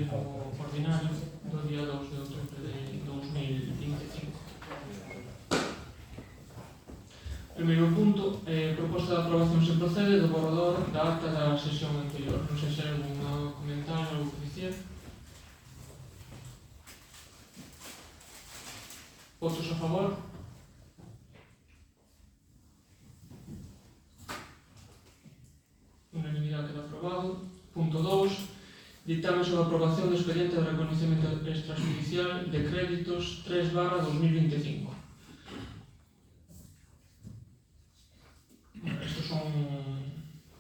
pleno ordinario do día 2 de outubro de 2025. Primeiro punto, proposta de aprobación se procede do borrador da acta da sesión anterior. Non sei se hai algún comentario ou que dicir. Votos a favor? Unanimidade, queda aprobado. Punto 2. Dictame sobre a aprobación do expediente de reconhecimento extrajudicial de créditos 3/2025. Estes son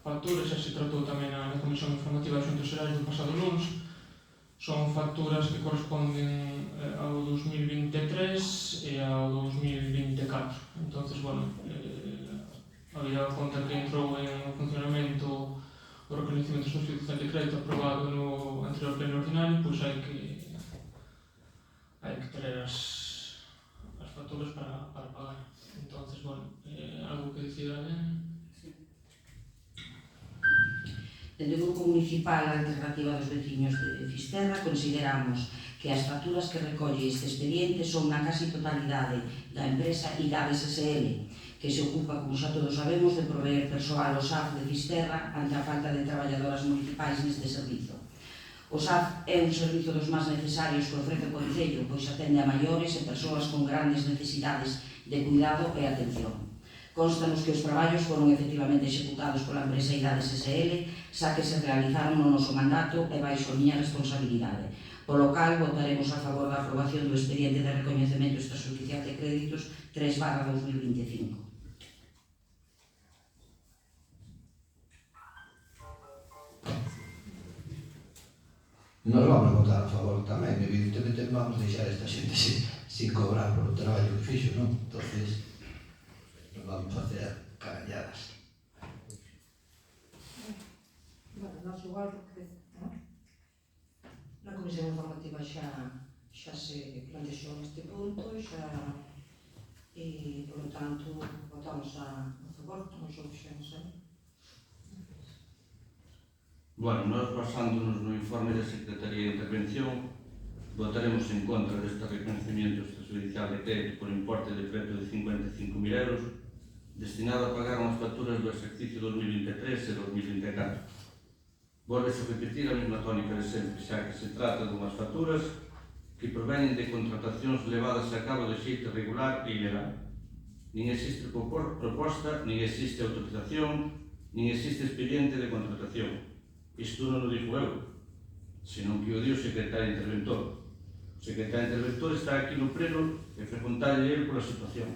facturas, xa se tratou tamén na Comisión Informativa de Asuntos Xerais do pasado luns. Son facturas que corresponden ao 2023 e ao 2024. Entonces, bueno, había conta que entrou en funcionamento o reconhecimento extrajudicial de crédito aprobado no anterior pleno ordinario, pois hai que ter as facturas para pagar. Entonces, bueno, algo que decida ben. Dende o Grupo Municipal a Alternativa dos Veciños de Fisterra consideramos que as facturas que recolle este expediente son na casi totalidade da empresa IDABES SL, que se ocupa, como xa todos sabemos, de proveer persoal ao SAF de Fisterra ante a falta de traballadoras municipais neste servizo. O SAF é un servizo dos máis necesarios que ofrece o Concello, pois atende a maiores e persoas con grandes necesidades de cuidado e atención. Constanos que os traballos foron efectivamente executados pola empresa IDABES SL, xa que se realizaron no noso mandato e baixo a miña responsabilidade. Polo cal, votaremos a favor da aprobación do expediente de reconhecemento extrajudicial de créditos 3/2025. Nos vamos votar a favor tamén, evidentemente non vamos deixar esta xente sin cobrar por o traballo que fixo, non? Entonces, non vamos facer cagalladas. Bueno, nós igual, porque na Comisión Informativa xa se plantexou neste punto e por lo tanto, votamos a favor, como xa fixemos aí. Bueno, nós basándonos no informe da Secretaría de Intervención, votaremos en contra deste reconhecimiento extrajudicial de crédito por importe de preto de 55.000 euros destinado a pagar unhas facturas do exercicio 2023 e 2024. Volve-se repetir a mesma tónica de sempre, xa que se trata de unhas facturas que provenen de contratacións levadas a cabo de xeito irregular e ilegal. Nin existe proposta, nin existe autorización, nin existe expediente de contratación. Isto non o dixo eu, senón que o dio o secretario interventor. O secretario interventor está aquí no pleno e preguntarlle ele pola situación.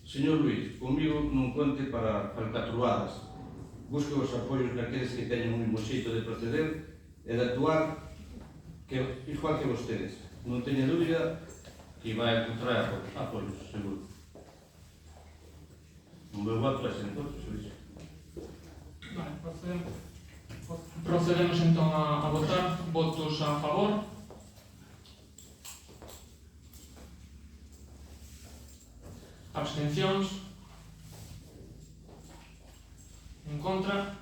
Señor Luís, comigo non conte para falcatruadas. Busque os apoios naqueles que teñen o mesmo xeito de proceder e de actuar que igual que vostedes. Non teña dúbida que vai encontrar apoios, seguro. O meu voto é sen votos, Luís. Vale, procedemos entón a votar. Votos a favor? Abstencións? En contra?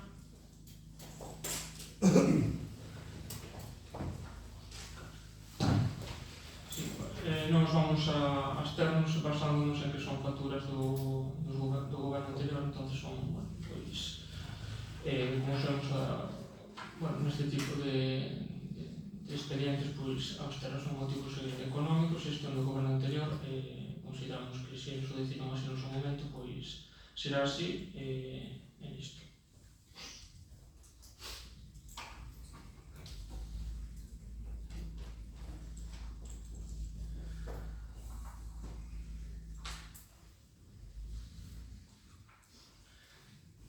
Sí, nos vamos a absternos basándonos en que son facturas do goberno anterior, entonces son, bueno, pois como sabemos, neste tipo de expedientes, pois absternos son motivos económicos. Isto no goberno anterior consideramos que se eles o decidan así no seu momento, pois será así e listo.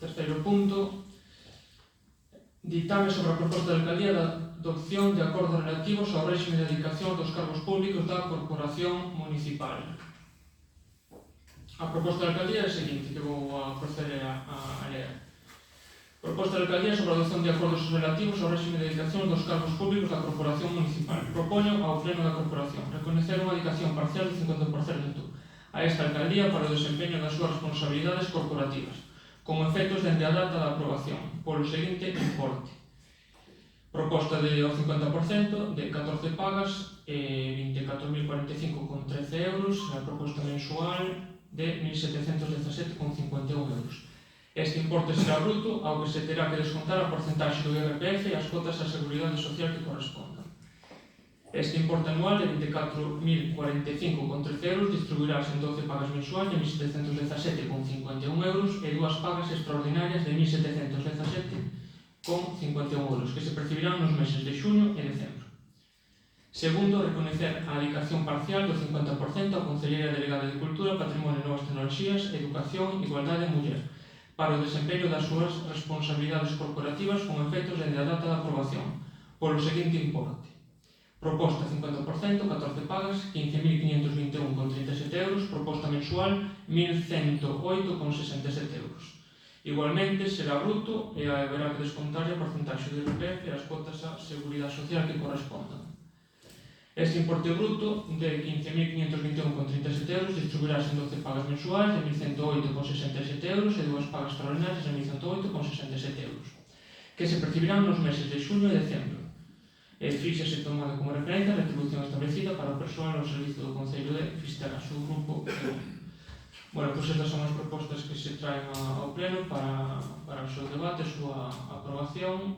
Terceiro punto. Dictame sobre a proposta de alcaldía da adopción de acordos relativos ao réxime de dedicación dos cargos públicos da Corporación Municipal. A proposta de alcaldía é a seguinte, que vou a proceder a ler. Proposta de alcaldía sobre a adopción de acordos relativos ao réxime de dedicación dos cargos públicos da Corporación Municipal. Propoño ao Pleno da Corporación recoñecer unha dedicación parcial de 50% a esta alcaldía para o desempeño das súas responsabilidades corporativas, con efectos dende a data da aprobación, polo seguinte importe. Proposta de ao 50% de 14 pagas e 24.045,13 euros, a proposta mensual de 1.717,51 euros. Este importe será bruto, ao que se terá que descontar a porcentaxe do IRPF e as cotas á Seguridade Social que correspondan. Este importe anual de 24.045,13 euros distribuirás en 12 pagas mensuais de 1.717,51 euros e 2 pagas extraordinarias de 1.717,51 euros, que se percibirán nos meses de xuño e decembro. Segundo, recoñecer a dedicación parcial do 50% á Conselleira Delegada de Cultura, Patrimonio e Novas Tecnoloxías, Educación, Igualdade e Muller, para o desempeño das súas responsabilidades corporativas con efectos dende a data da aprobación, polo seguinte importe. Proposta 50%, 14 pagas, 15.521,37 euros, proposta mensual 1.108,67 euros. Igualmente, será bruto e haberá que descontar a porcentaxe do IRPF e as cotas á Seguridade Social que correspondan. Este importe bruto de 15.521,37 euros distribuirás en 12 pagas mensuais de 1.108,67 euros e 2 pagas extraordinarias de 1.108,67 euros, que se percibirán nos meses de xuño e decembro. Fíxase tomando como referencia a retribución establecida para o persoal ao servizo do Concello de Fisterra, seu grupo. Bueno, pois estas son as propostas que se traen ao pleno para o seu debate, a súa aprobación.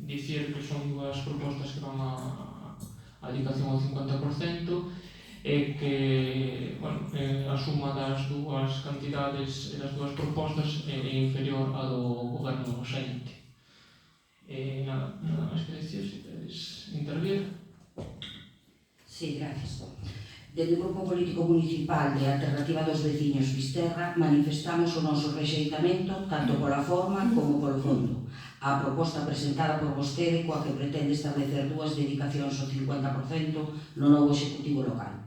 Dicir que son dúas propostas que van a dedicación ao 50% e que a suma das dúas cantidades e das dúas propostas é inferior á do goberno saínte. Nada máis que decir, se queres intervir. Sí, gracias. Dende o Grupo Político Municipal de Alternativa dos Veciños Fisterra manifestamos o noso rexeitamento tanto pola forma como polo fondo a proposta presentada por vostede coa que pretende establecer dúas dedicacións ao 50% no novo Executivo local.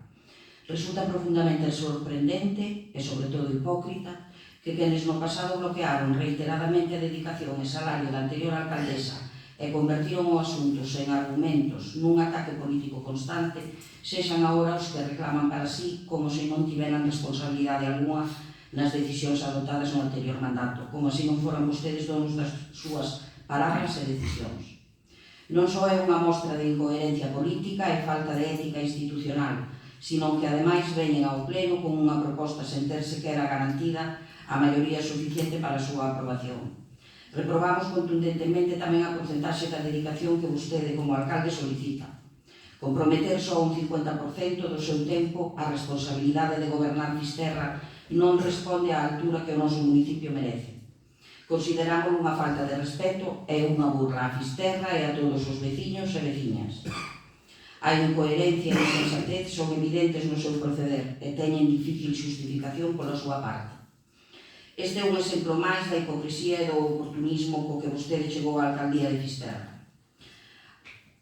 Resulta profundamente sorprendente e, sobre todo, hipócrita que quenes no pasado bloquearon reiteradamente a dedicación e salario da anterior alcaldesa e convertiron o asunto sen argumentos nun ataque político constante sexan agora os que reclaman para sí como se non tiveran responsabilidade algunha nas decisións adotadas no anterior mandato, como se non foran vostedes donos das súas palabras e decisións. Non só é unha mostra de incoherencia política e falta de ética institucional, sino que ademais veñen ao pleno con unha proposta sen ter sequera garantida a maioría suficiente para a súa aprobación. Reprobamos contundentemente tamén a porcentaxe da dedicación que vostede como alcalde solicita. Comprometer só un 50% do seu tempo á responsabilidade de gobernar Fisterra non responde á altura que o noso municipio merece. Consideramos unha falta de respeto e unha burla a Fisterra e a todos os veciños e veciñas. A incoherencia e a insensatez son evidentes no seu proceder e teñen difícil justificación pola súa parte. Este é un exemplo máis da hipocresía e do oportunismo co que vostede chegou á alcaldía de Fisterra.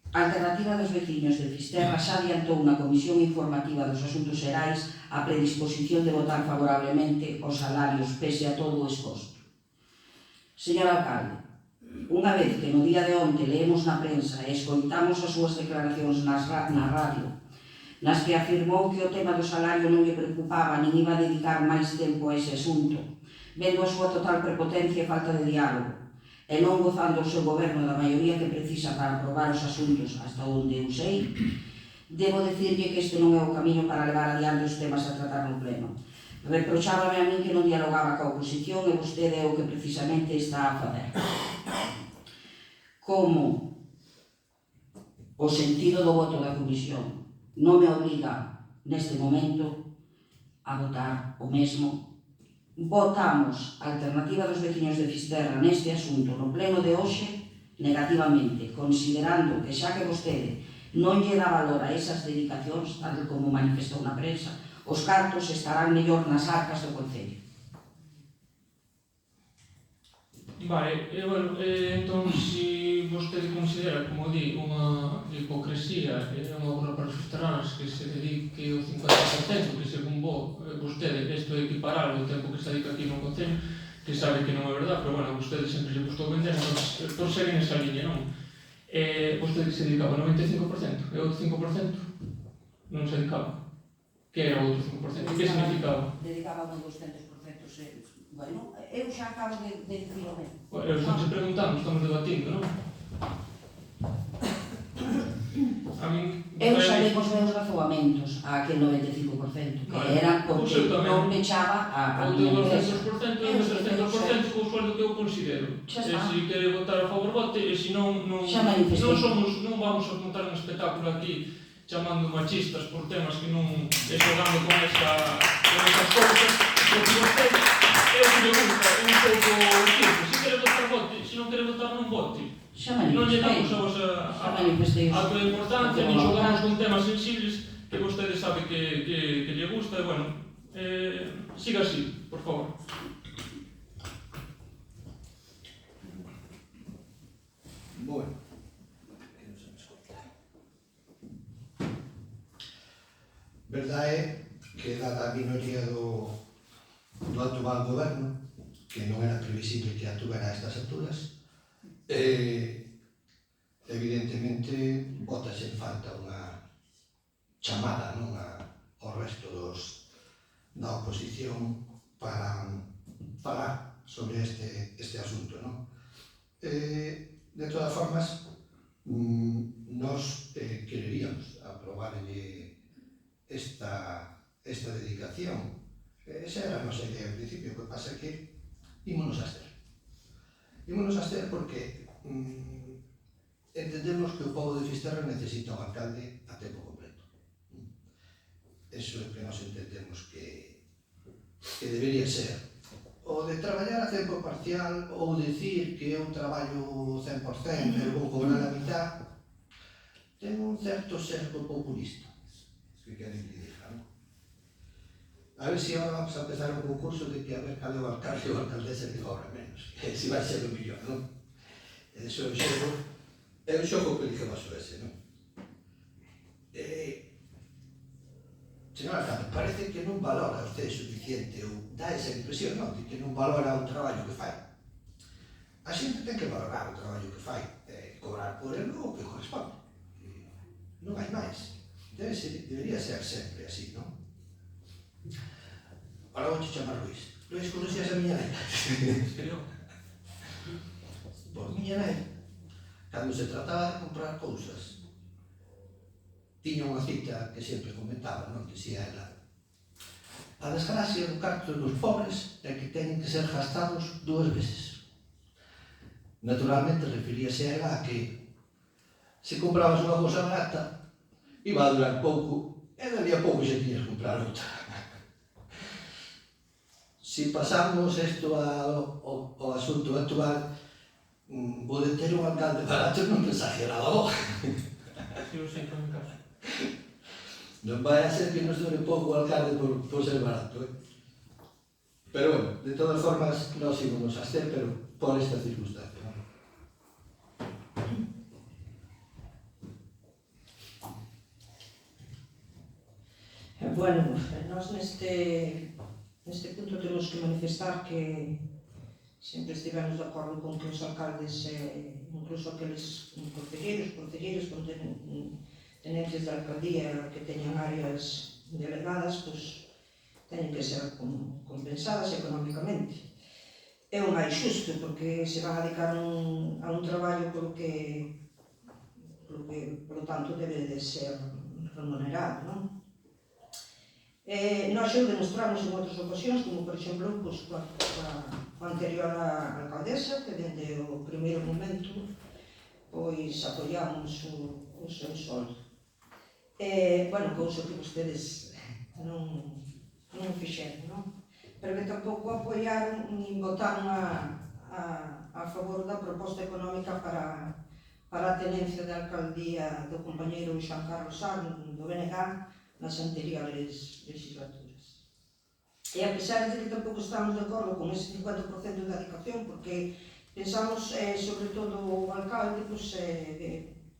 A Alternativa dos Veciños de Fisterra xa adiantou na Comisión Informativa dos Asuntos Xerais a predisposición de votar favorablemente os salarios pese a todo o exposto. Señor alcalde, unha vez que no día de onte leemos na prensa e escoitamos as súas declaracións na radio, nas que afirmou que o tema do salario non lle preocupaba nin iba a dedicar máis tempo a ese asunto, vendo a súa total prepotencia e falta de diálogo, e non gozando o seu goberno da maioría que precisa para aprobar os asuntos hasta onde eu sei, debo decirlle que este non é o camiño para levar adiante os temas a tratar no pleno. Reprochábame a min que non dialogaba ca oposición e vostede é o que precisamente está a fazer. Como o sentido do voto da comisión non me obriga neste momento a votar o mesmo, votamos a Alternativa dos Veciños de Fisterra neste asunto no pleno de hoxe negativamente, considerando que xa que vostede non lle dá valor a esas dedicacións, tal como manifestou na prensa, os cartos estarán mellor nas arcas do Concello. Vale, entón, se vostede considera, como di, unha hipocresía e unha burla para os fisterranos que se dedique o 50%, que según vostede isto é equiparable ao tempo que se dedica aquí no Concello, que sabe que non é verdade, pero bueno, vostede sempre lle gustou vender, entón, por ser en esa liña, non? Vostede que se dedicaba ao 95%, e o outro 5% non se dedicaba. Que era o outro 5%? Que significaba? Dedicaba un 200%, bueno, eu xa acabo de dicir o mesmo. Eu estou se preguntando, estamos debatindo, non? A min... Eu salei cos meus razoamentos a aquel 95%, que Vale. eran porque Pois eu tamén. non pechaba a O miña de empresa. 200% e o de 300% co sueldo que eu considero. Xa E está. se quere votar a favor, vote, e se non, Xa manifestei. non vamos a montar un espectáculo aquí chamando machistas por temas que non e xogando con esas cousas, porque vostede é o que lle gusta, é un pouco tipo, se quere votar, vote, se non quere votar, non vote. Xa Non lle damos manifestei. a Xa manifestei. a tua importancia, nin xogamos con temas sensibles que vostede sabe que lle gusta, e bueno, siga así, por favor. Bueno, que non se me escoita. Verdade é que, dada a minoría do actual goberno, que non era previsible que atuvera a estas alturas, evidentemente botase en falta unha chamada, non, ao resto da oposición para falar sobre este asunto, non? De todas formas, nos quereríamos aprobarlle esta dedicación. Esa era a nosa idea ao principio, o que pasa é que ímonos a abster. Ímonos a abster porque entendemos que o pobo de Fisterra necesita un alcalde a tempo completo. Eso é o que nos entendemos que debería ser. O de traballar a tempo parcial ou dicir que eu traballo 100% e vou cobrar a mitad ten un certo sesgo populista, que queren que diga, non? A ver se agora vamos a empezar un concurso de que a ver cal é o alcalde ou a alcaldesa que cobra menos, que se vai ser o millón, non? Eso é un xogo peligroso ese, non? Señor alcalde, parece que non valora usted suficiente ou dá esa impresión, non? De que non valora o traballo que fai. A xente ten que valorar o traballo que fai, cobrar por el o que corresponde. Non hai máis. Debería ser sempre así, non? Ahora vou chamar Luís. Luís, conocías a miña nai? Por miña nai, cando se trataba de comprar cousas, tiña unha cita que sempre comentaba, non? Dicía ela: a desgracia do carto dos pobres é que teñen que ser gastados 2 veces. Naturalmente referíase a ela a que se comprabas unha cousa barata, iba a durar pouco, e dali a pouco xa tiñas que comprar outra. Se pasamos isto ao asunto actual, o de ter un alcalde barato non exageraba bo. Si eu sei que me caso. Non vai a ser que nos dure pouco o alcalde por ser barato, Pero bueno, de todas formas, nós íbamos a ser, pero por esta circunstancia, non? Bueno, nós neste punto temos que manifestar que sempre estivemos de acordo con que os alcaldes, incluso aqueles concelleiros, tenentes de alcaldía que teñan áreas delegadas, pois teñen que ser compensadas económicamente. É o máis xusto, porque se van a dedicar a un traballo polo que, polo tanto, debe de ser remunerado, non? Nós xa o demostramos en outras ocasións, como por exemplo coa anterior alcaldesa, que dende o primeiro momento apoiamos o seu soldo. Bueno, cousa que vostedes non fixeron, non? Pero que tampouco apoiaron nin votaron a favor da proposta económica para a tenencia de alcaldía do compañeiro Xoan Carlos Sarno do BNG nas anteriores legislaturas. E a pesar de que tampouco estamos de acordo con ese 50% de dedicación, porque pensamos, sobre todo o alcalde,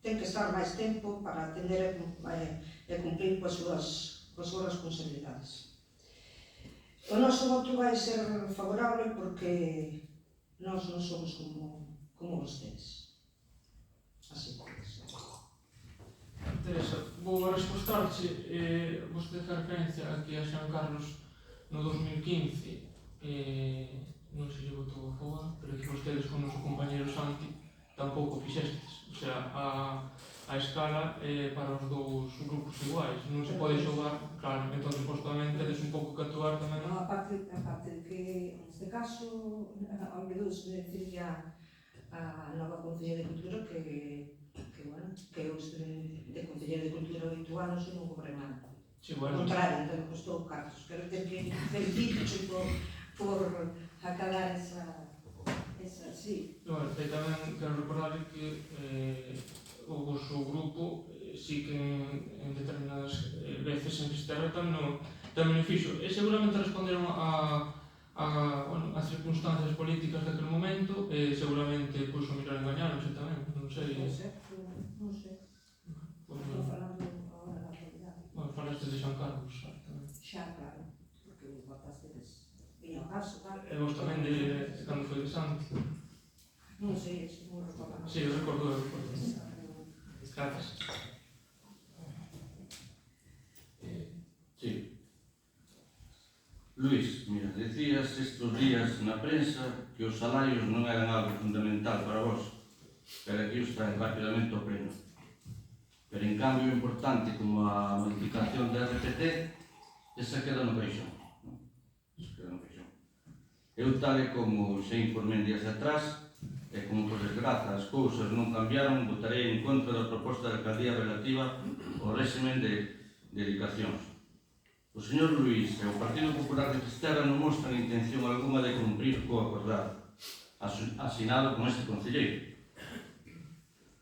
ten que estar máis tempo para atender e cumprir coas súas responsabilidades. O noso voto vai ser favorable porque nós non somos como vostedes. Así que... Teresa, vou a respostarche, vostede fai referencia a que a Xoan Carlos no 2015 non se lle votou a favor, pero que vostedes con o noso compañeiro Santi tampouco fixestes. O sea, a escala para os dous grupos iguais, non se pode xogar, claro, entón supostamente tedes un pouco que actuar tamén. No, aparte de que, neste caso, olvidou-se de decir ya a nova Conselleira de Cultura bueno, que os de Conselleira de Cultura 8 anos e non cobrei nada. Sí, Ao bueno, contrario, que me costou cartos. Quero ter que felicito por acabar esa sí. bueno, e tamén quero recordar que o vosso grupo sí que en determinadas veces en Fisterra tamén o fixo. E seguramente responderon bueno, as circunstancias políticas daquele momento e seguramente pois, o mellor engañaronse tamén, non sei. Non sei. Pois, Estou falando agora da realidade. bueno, falaste de Xan Carlos, tamén. Xa, claro, porque votastedes viña ao caso, claro. E vos tamén de cando foi de Santi. Non sei, se non recordo. Sí, eu recordo. Gracias. Sí. Luís, mira, decías estes días na prensa que os salarios non eran algo fundamental para vos, pero aquí os traen rapidamente ao pleno. Pero en cambio importante como a modificación da RPT, esa queda no caixón. Esa queda no caixón. Eu tal e como xa informei días atrás, e como por desgraza as cousas non cambiaron, votarei en contra da proposta da alcaldía relativa ao réximen de dedicacións. O señor Luís e o Partido Popular de Fisterra non mostran intención alguna de cumprir co acordado, asinado con este concelleiro.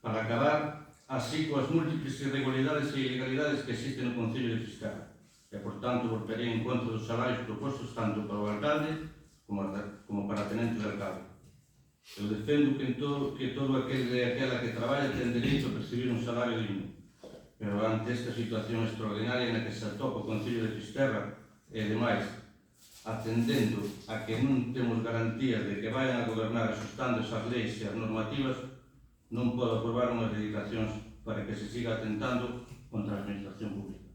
Para acabar así coas múltiples irregularidades e ilegalidades que existen no Concello de Fisterra, e por tanto votarei en contra dos salarios propostos tanto para o alcalde como para a tenente de alcalde. Eu defendo que todo aquel e aquela que traballa ten dereito a percibir un salario digno, pero ante esta situación extraordinaria na que se atopa o Concello de Fisterra e, ademais, atendendo a que non temos garantías de que vayan a gobernar axustándose as leis e as normativas, non podo aprobar unhas dedicacións para que se siga atentando contra a administración pública.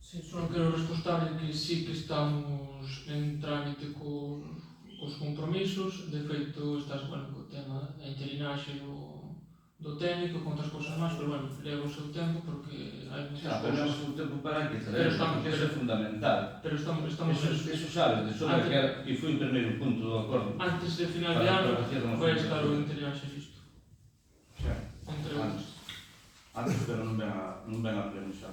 Sí, só quero respostar que sí que estamos en trámite cos compromisos, de feito estás, bueno, co tema da interinaxe do técnico, con outras cousas máis, pero bueno, leva o seu tempo porque hai muchas Pero cousas. un tempo para que Pero estamos- porque eso é fundamental. Pero estamos Eso sabes, de sobre que foi o primeiro punto do acordo. antes de final de Para ano aprobación da vai estar o modificación. interinaxe listo. Xa. Entre outros. Antes, pero non ven a pleno xa.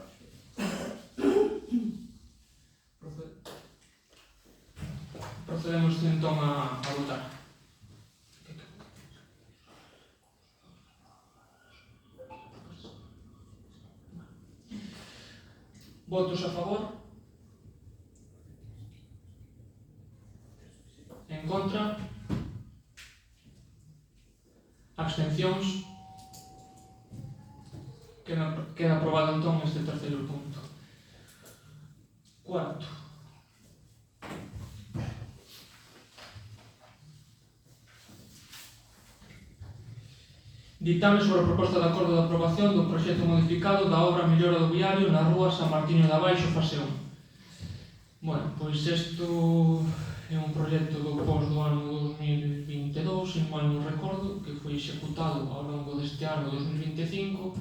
Procedemos entón a votar. Votos a favor? En contra? Abstencións? Queda aprobado entón este terceiro punto. Cuarto. Ditame sobre a proposta de acordo de aprobación do proxecto modificado da obra Mellora do Viario na rúa San Martiño de Abaixo, fase 1. Bueno, pois isto é un proxecto do pos do ano 2022, se mal non recordo, que foi executado ao longo deste ano 2025.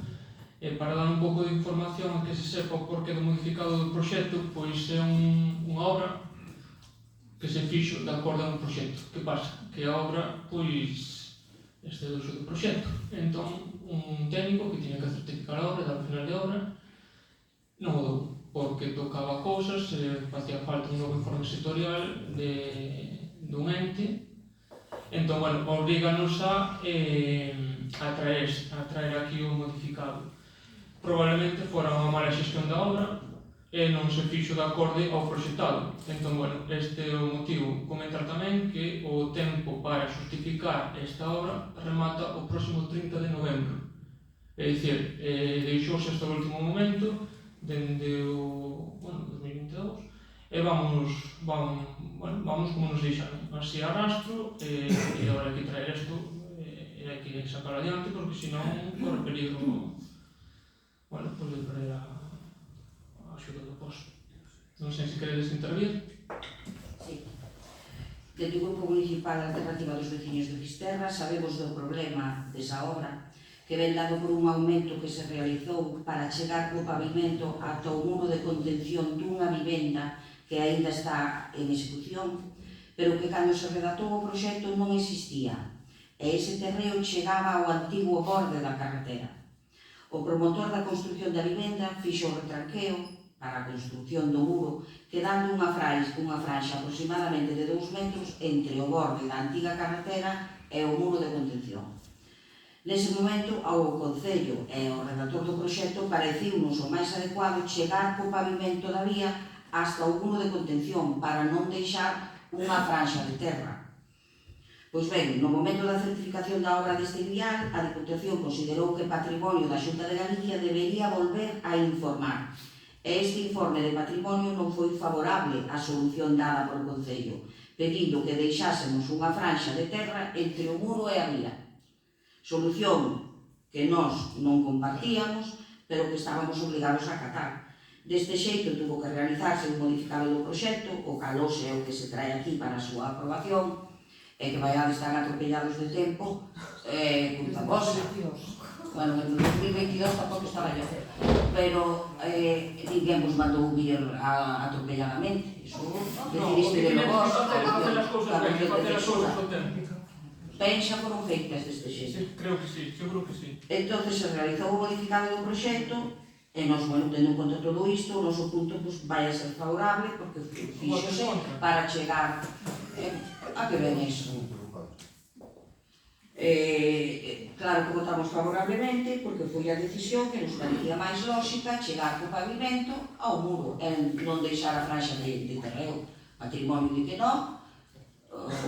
E para dar un pouco de información a que se sepa o porqué do modificado do proxecto, pois é unha obra que se fixo de acordo ao proxecto. Que pasa? Que a obra, pois, excedeu do proxecto. Entón, un técnico que tiña que certificar a obra, dar final de obra, non o dou, porque tocaba cousas, facía falta un novo informe sectorial dun ente. Entón, bueno, obriganos a traer aquí o modificado. Probablemente fora unha mala xestión da obra e non se fixo de acorde ao proxectado. Entón, bueno, este é o motivo. Comentar tamén que o tempo para justificar esta obra remata o próximo 30 de novembro. É dicir, deixouse hasta o último momento, dende o 2022, e vamos como nos deixan, así a rastro, e agora hai que traer isto, e hai que sacar adiante, porque senón corre peligro, bueno, pois de perder a axuda do posto. Non sei se queredes intervir. Sí. Dentro do Grupo Municipal Alternativa dos Veciños de Fisterra sabemos do problema desa obra que ven dado por un aumento que se realizou para chegar co pavimento ata o muro de contención dunha vivenda que aínda está en execución, pero que cando se redactou o proxecto non existía, e ese terreo chegaba ao antigo borde da carretera. O promotor da construción da vivenda fixo o retranqueo para a construción do muro, quedando unha franxa aproximadamente de 2 metros entre o borde da antiga carretera e o muro de contención. Nese momento, ao Concello e ao redactor do proxecto pareciunos o máis adecuado chegar co pavimento da vía hasta o muro de contención para non deixar unha franxa de terra. Pois ben, no momento da certificación da obra deste vial, a Diputación considerou que Patrimonio da Xunta de Galicia debería volver a informar. E este informe de patrimonio non foi favorable á solución dada polo Concello, pedindo que deixásemos unha franxa de terra entre o muro e a vía. Solución que nós non compartíamos, pero que estábamos obligados a acatar. Deste xeito tuvo que realizarse un modificado do proxecto, o calose é o que se trae aquí para a súa aprobación, e que vaiades tan atropellados de tempo, culpa vosa. Bueno, en 2022 tampouco estaba yo, pero ninguén vos mandou vir atropelladamente. Iso decidiste de vos. Pensa foron feitas deste xeito. Creo que sí, seguro que sí. Entón se realizou o modificado do proxecto e nos, bueno, tendo en conta todo isto, o noso punto vai a ser favorable porque fixose para chegar a que ven iso. Claro que votamos favorablemente porque foi a decisión que nos parecía máis lógica chegar co pavimento ao muro e non deixar a franxa de terreo. Patrimonio di que non,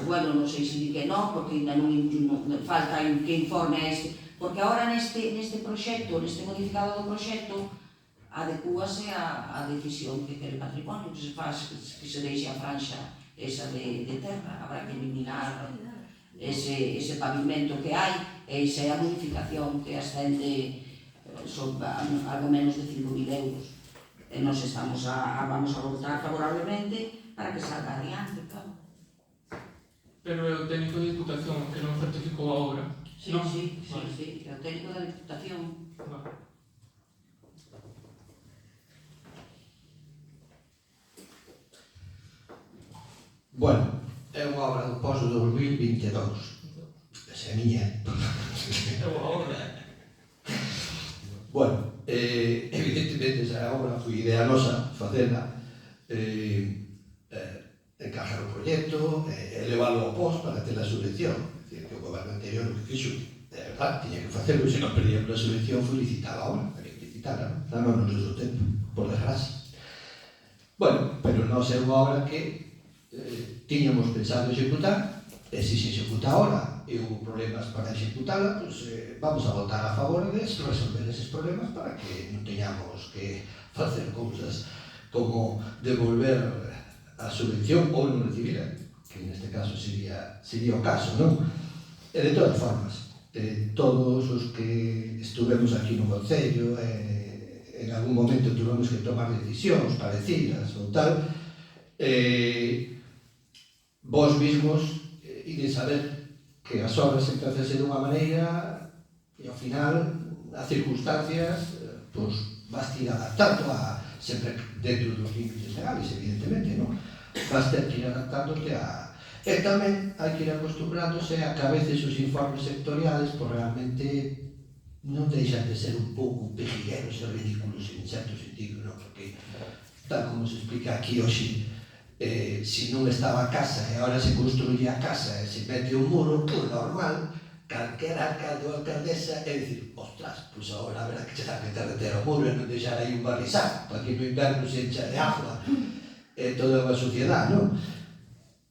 bueno, non sei se di que non porque ainda non falta que informe este, porque agora neste proxecto, neste modificado do proxecto adecúase a decisión que quere Patrimonio, que se faz, que se deixe a franxa esa de terra, habrá que eliminar ese pavimento que hai, e esa é a modificación que ascende son algo menos de 5.000 euros. E nós vamos a votar favorablemente para que salga adiante, claro. Pero é o técnico de Diputación que non certificou a obra. Sí, non? sí, Vale. sí, o técnico da Diputación. Vale. Bueno, é unha obra do posto 2022. Esa é miña. É boa obra. Bueno, evidentemente esa obra foi idea nosa, facela, encajar o proxecto, elevalo ao posto para ter a subvención. É dicir, que o goberno anterior o que fixo, é verdad, tiña que facelo, se non perdíamos a subvención, foi licitar a obra, había que licitarla, non nos deu tempo, por desgracia. Bueno, pero non é unha obra que tiñamos pensado executar, e se se executa ahora e houve problemas para executala, pues, vamos a votar a favor de resolver eses problemas para que non teñamos que facer cousas como devolver a subvención ou non recibirla, que neste caso sería o caso, non? E de todas formas, todos os que estuvemos aquí no Concello, en algún momento tuvemos que tomar decisións parecidas ou tal, vos mesmos ides saber que as obras sempre hacense dunha maneira e ao final as circunstancias pues, vas ir adaptando sempre dentro dos límites legales, evidentemente, non? Vas ter que ir adaptándote a... E tamén hai que ir acostumbrándose a que a veces os informes sectoriales pues, realmente non deixan de ser un pouco pejigueros e ridículos en certo sentido, non? Porque tal como se explica aquí hoxe, se non estaba a casa e agora se construye a casa e se mete un muro, pues normal, calquera alcalde ou alcaldesa é dicir, ostras, pues agora haberá que chegar a meter o muro e non deixar aí un barrizal para que no inverno se encha de agua e toda a sociedade, non?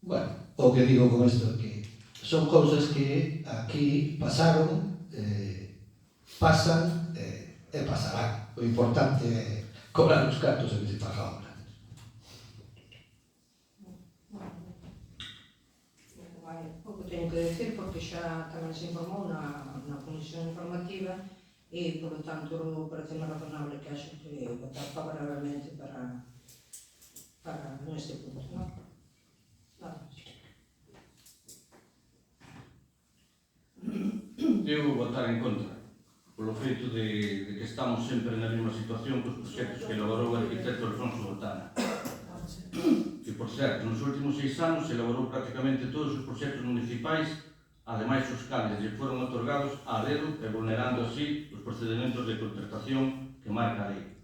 Bueno, o que digo con isto é que son cousas que aquí pasaron, pasan e pasarán. O importante é cobrar os cartos e que se paga a obra. Teño que decir porque xa tamén se informou na comisión informativa e, por lo tanto, parece máis razonable que haxa que votar favorablemente para neste punto, non? Nada. eu votar en contra, polo feito de que estamos sempre na mesma situación cos proxectos que elaborou o arquitecto Alfonso Botana. Que, por certo, nos últimos 6 anos elaborou prácticamente todos os proxectos municipais, ademais os cales lle foron otorgados a dedo e vulnerando así os procedementos de contratación que marca a lei.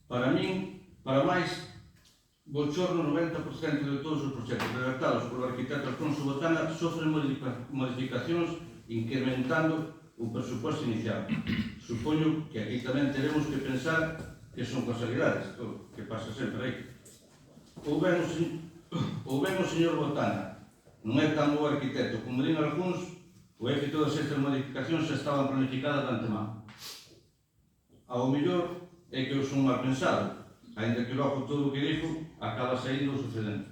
Para min, para máis, bochorno 90% de todos os proxectos redactados polo arquitecto Alfonso Botana sofren modificacións incrementando o presuposto inicial. Supoño que aquí tamén teremos que pensar que son casualidades, que pasa sempre aí. Ou ben o señor Botana non é tan bo arquitecto como din algúns, ou é que todas estas modificacións xa estaban planificadas de antemán. Ao mellor é que eu son mal pensado, ainda que logo todo o que dixo acaba saindo o sucedente.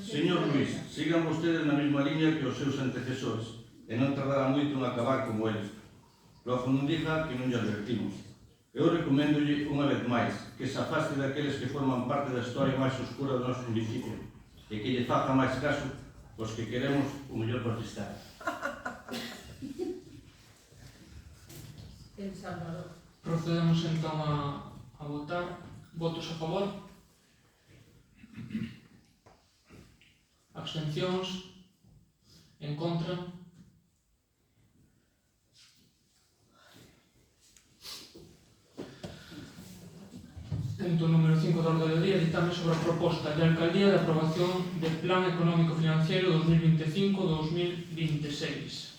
Señor Luís, sigan vostedes na mesma liña que os seus antecesores e non tardará moito en acabar como eles. Logo non diga que non lle advertimos. Eu recomendolle unha vez máis que se afaste daqueles que forman parte da historia máis oscura do noso municipio e que lle faga máis caso os que queremos o mellor por estar. El Salvador. Procedemos entón a votar. Votos a favor? Abstencións? En contra? Punto número 5 da orde do día, ditame sobre a proposta de alcaldía de aprobación de Plan Económico Financiero 2025-2026.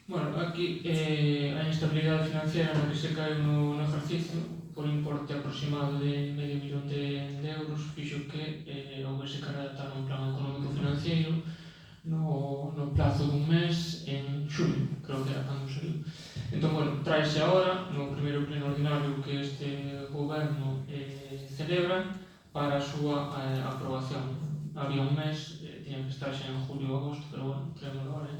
Bueno, aquí a inestabilidade financiera na que se cae no exercicio por importe aproximado de $500.000 de euros fixo que houbese que redactar un plan económico financiero no plazo dun mes en xulio, creo que era cando saliu. Entón, bueno, traese agora no primeiro pleno ordinario que este goberno celebra para a súa aprobación. Había un mes, tiñan que estar xa en julio ou agosto, pero bueno, traemos agora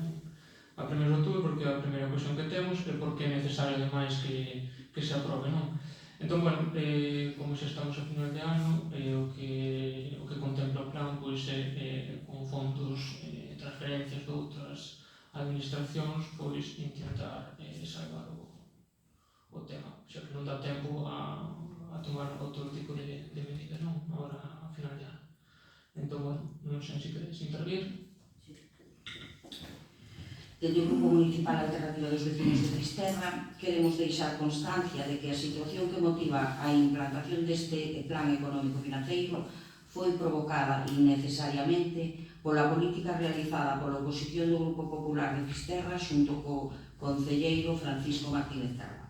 a 1 de outubro porque é a primeira ocasión que temos e porque é necesario ademais que se aprobe, non? Entón, bueno, como xa estamos a final de ano, o que contempla o plan pois é con fondos, transferencias de outras administracións, pois intentar salvar o tema, xa que non dá tempo a tomar outro tipo de medida, non? Agora a final de ano. Entón, bueno, non sei se queres intervir. Dende o Grupo Municipal Alternativa dos Vecinos de Fisterra queremos deixar constancia de que a situación que motiva a implantación deste plan económico financeiro foi provocada innecesariamente pola política realizada pola oposición do Grupo Popular de Fisterra xunto co concelleiro Francisco Martínez Tarba.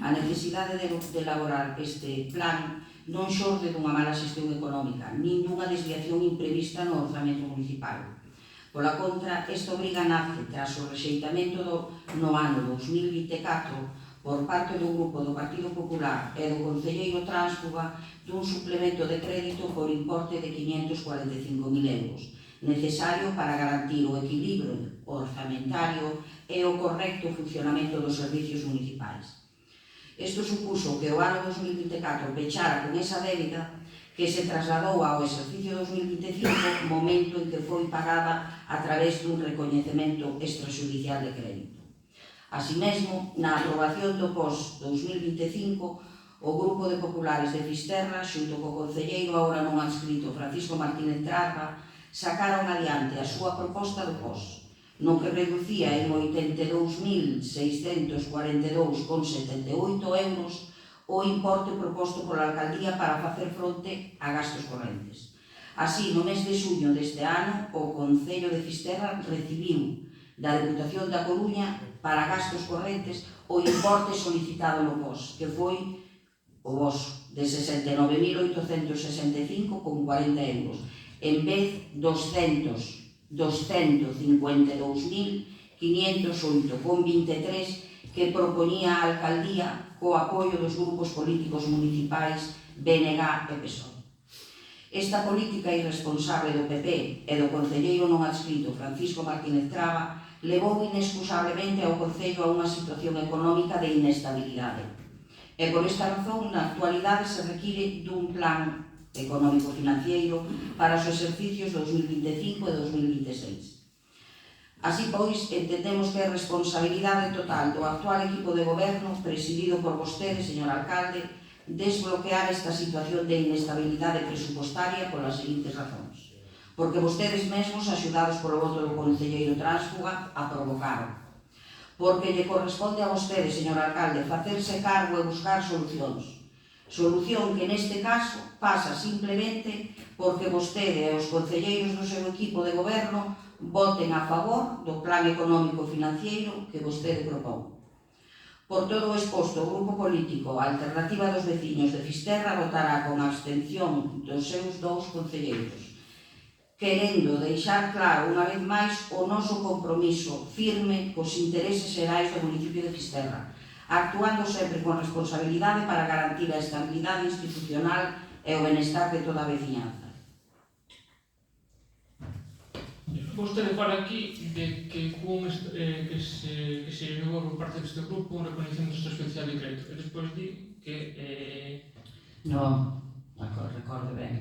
A necesidade de elaborar este plan non xorde dunha mala xestión económica, nin dunha desviación imprevista no orzamento municipal. Pola contra, esta obriga nace tras o rexeitamento no ano 2024 por parte do Grupo do Partido Popular e do concelleiro Tránsfuga dun suplemento de crédito por importe de 545.000 euros, necesario para garantir o equilibrio orzamentario e o correcto funcionamento dos servicios municipais. Isto supuso que o ano 2024 pechara con esa débeda que se trasladou ao exercicio 2025, momento en que foi pagada a través dun recoñecemento extrajudicial de crédito. Así mesmo, na aprobación do POS 2025, o Grupo de Populares de Fisterra, xunto co concelleiro agora non adscrito Francisco Martínez Tarba, sacaron adiante a súa proposta do POS, no que reducía en 82.642,78 euros o importe proposto pola alcaldía para facer fronte a gastos correntes. Así, no mes de xuño deste ano, o Concello de Fisterra recibiu da Deputación da Coruña para gastos correntes o importe solicitado no POS, que foi o voso, de 69.865,40 euros, en vez dos 252.508,23 que proponía a alcaldía co apoio dos grupos políticos municipais BNG e PSOE. Esta política irresponsable do PP e do concelleiro non adscrito Francisco Martínez Traba levou inexcusablemente ao Concello a unha situación económica de inestabilidade. E por esta razón, na actualidade se require dun plan económico financiero para os exercicios 2025 e 2026. Así pois, entendemos que é responsabilidade total do actual equipo de goberno, presidido por vostede, señor alcalde, desbloquear esta situación de inestabilidade presupostaria polas seguintes razóns. Porque vostedes mesmos, axudados polo voto do concelleiro tránsfuga, a provocaron. Porque lle corresponde a vostede, señor alcalde, facerse cargo e buscar solucións. Solución que neste caso pasa simplemente porque vostede e os concelleiros do seu equipo de goberno voten a favor do plan económico financiero que vostede propón. Por todo o exposto, o grupo político a Alternativa dos Veciños de Fisterra votará con abstención dos seus dous concelleiros, querendo deixar claro unha vez máis o noso compromiso firme cos intereses xerais do municipio de Fisterra, actuando sempre con responsabilidade para garantir a estabilidade institucional e o benestar de toda a veciñanza. Vostede fala aquí de que se llegou por parte deste grupo un reconhecimento especial de crédito e despois di que Non, recorde ben.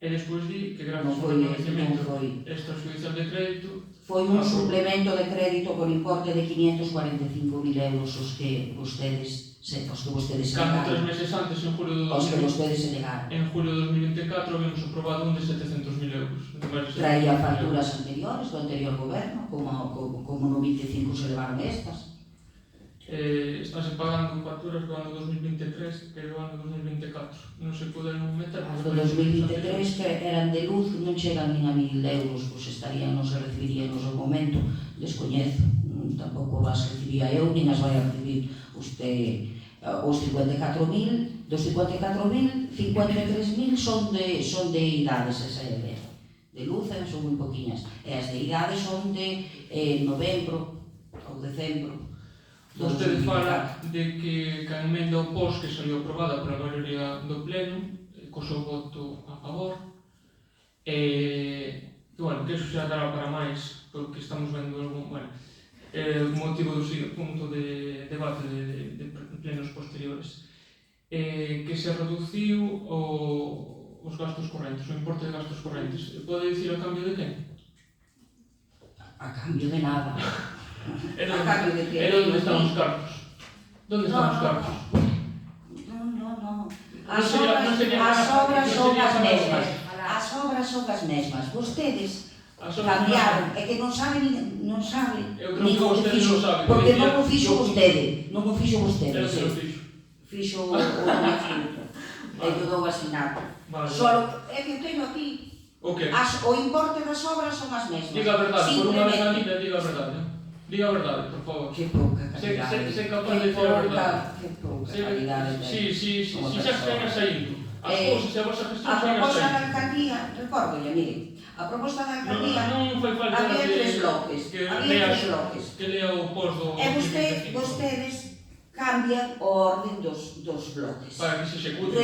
e despois di que gracias Non ao foi reconhecimento extrajudicial de crédito Foi un suplemento de crédito por importe de 545.000 euros os que vostedes se cando 3 negaron. meses antes, en julio de Os que 2020, vostedes se negaron. en julio de 2024 habíamos aprobado un de 700.000 euros. Traía facturas anteriores do anterior goberno, como no 25 se levaron estas. Estáse pagando facturas do ano 2023 que do ano 2024. Non se poden meter. As do 2023 que eran de luz non chegan nin a 1.000 euros, pois estarían, non se recibirían no seu momento, descoñezo, tampouco as recibía eu, nin as vai a recibir usted. Os 54.000, dos 54.000, 53.000 son de idades, esa é a idea. De luz son moi poquinhas, e as de idades son de novembro ou decembro. Vostede fala de que a emenda ao POS que salió aprobada pola maioría do pleno, co seu voto a favor, que eso xa dará para máis, porque estamos vendo algún, motivo do punto de debate de plenos posteriores, que se reduciu os gastos correntes, o importe de gastos correntes. Pode dicir a cambio de que? A cambio de nada. A cambio de que? Onde están os cartos? Onde están os cartos? No. As obras son as mesmas. As obras son as mesmas. Vostedes cambiaron, é que non sabe nin o que fixo, porque non o fixo vostede, fixo o Filtro, e que dou asinado. Solo, é que teño aquí, o importe das obras son as mesmas. Diga a verdade, por unha vez na vida, diga a verdade. Diga a verdade, por favor. Que pouca calidade. Se capaz de dicir a verdade. Que pouca calidade. Si, xa se venga saindo. As cousas e a vosa gestión a xa venga proposta da saindo. alcaldía, recórdolle, mire, a proposta da alcaldía Non foi falta había tres bloques, que lea o post do... E vostedes cambian o orden dos bloques, para que se execute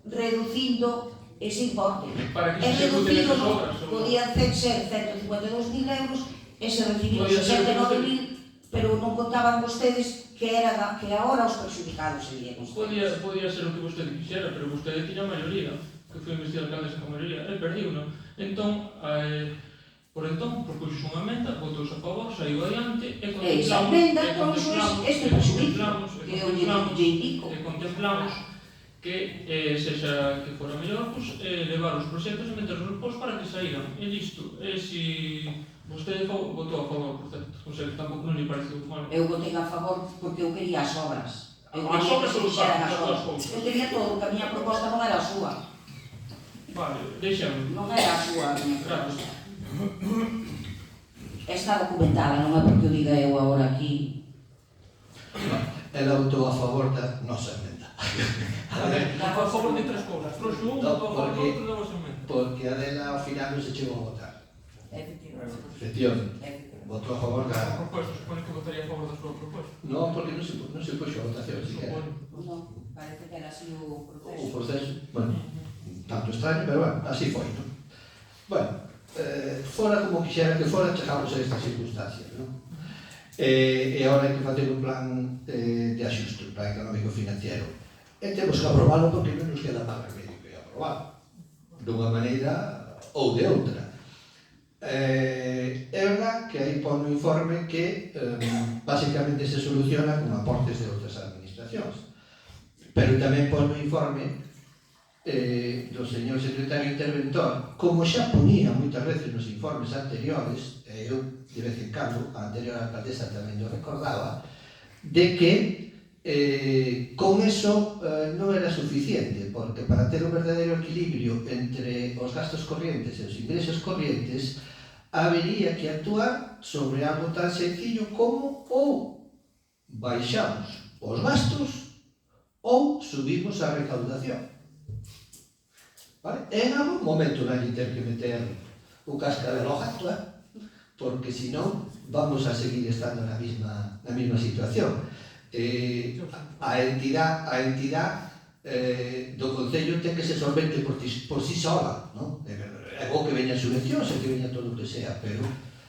reducindo ese importe. Para que se executen esas obras. Podían ser 152.000 euros e se recibiron 69.000, pero non contaban vostedes que agora os perjudicados serían vostedes. Podía ser o que vostede quixera, pero vostede tiña a maioría, que foi investido alcalde con maioría, e perdiu, non? Entón, propuxo unha emenda, votouse a favor, saiu adiante, e contemplamos que sexa que fora mellor, levar os proxectos e meterlos no post para que saíran, e listo. E si vostede votou a favor, por certo, o sea que tampouco non lhe pareceu mal. Eu votei a favor porque eu quería as obras. As obras son os cartos. Eu quería todo, que a miña proposta non era a súa. Vale, deixamos. Non era a súa a miña proposta. Está documentada, non é porque o diga eu agora aquí. Ela votou a favor da nosa emenda. A favor de tres cousas. Trouxe un, votou a favor do outro da vosa emenda. Porque a dela ao final non se chegou a votar. Efectivamente. Votou a favor da... A proposta, supone que votaría a favor da súa proposta. Non, porque non se puxo a votación, siquiera. Non, parece que era así o proceso. O proceso, bueno, tanto extraño, pero bueno, así foi, non? Bueno, fora como quixera que fora, chegamos a estas circunstancias, non? E agora hai que facer un plan de axuste, un plan económico financiero. E temos que aprobalo porque non nos queda máis remedio que aprobado, dunha maneira ou de outra. É verdad que aí pon no informe que basicamente se soluciona con aportes de outras administracións, pero tamén pon no informe do señor secretario interventor, como xa ponía moitas veces nos informes anteriores, eu de vez en cando, a anterior alcaldesa tamén o recordaba, de que con eso non era suficiente, porque para ter un verdadeiro equilibrio entre os gastos corrientes e os ingresos corrientes habería que actuar sobre algo tan sencillo como ou baixamos os gastos ou subimos a recaudación. Vale? En algún momento non hai ter que meter o cascabel ao gato, porque senón vamos a seguir estando na mesma situación. A entidade do Concello ten que ser solvente por si sola, non? É bo que veñan subvencións e que veña todo o que sea, pero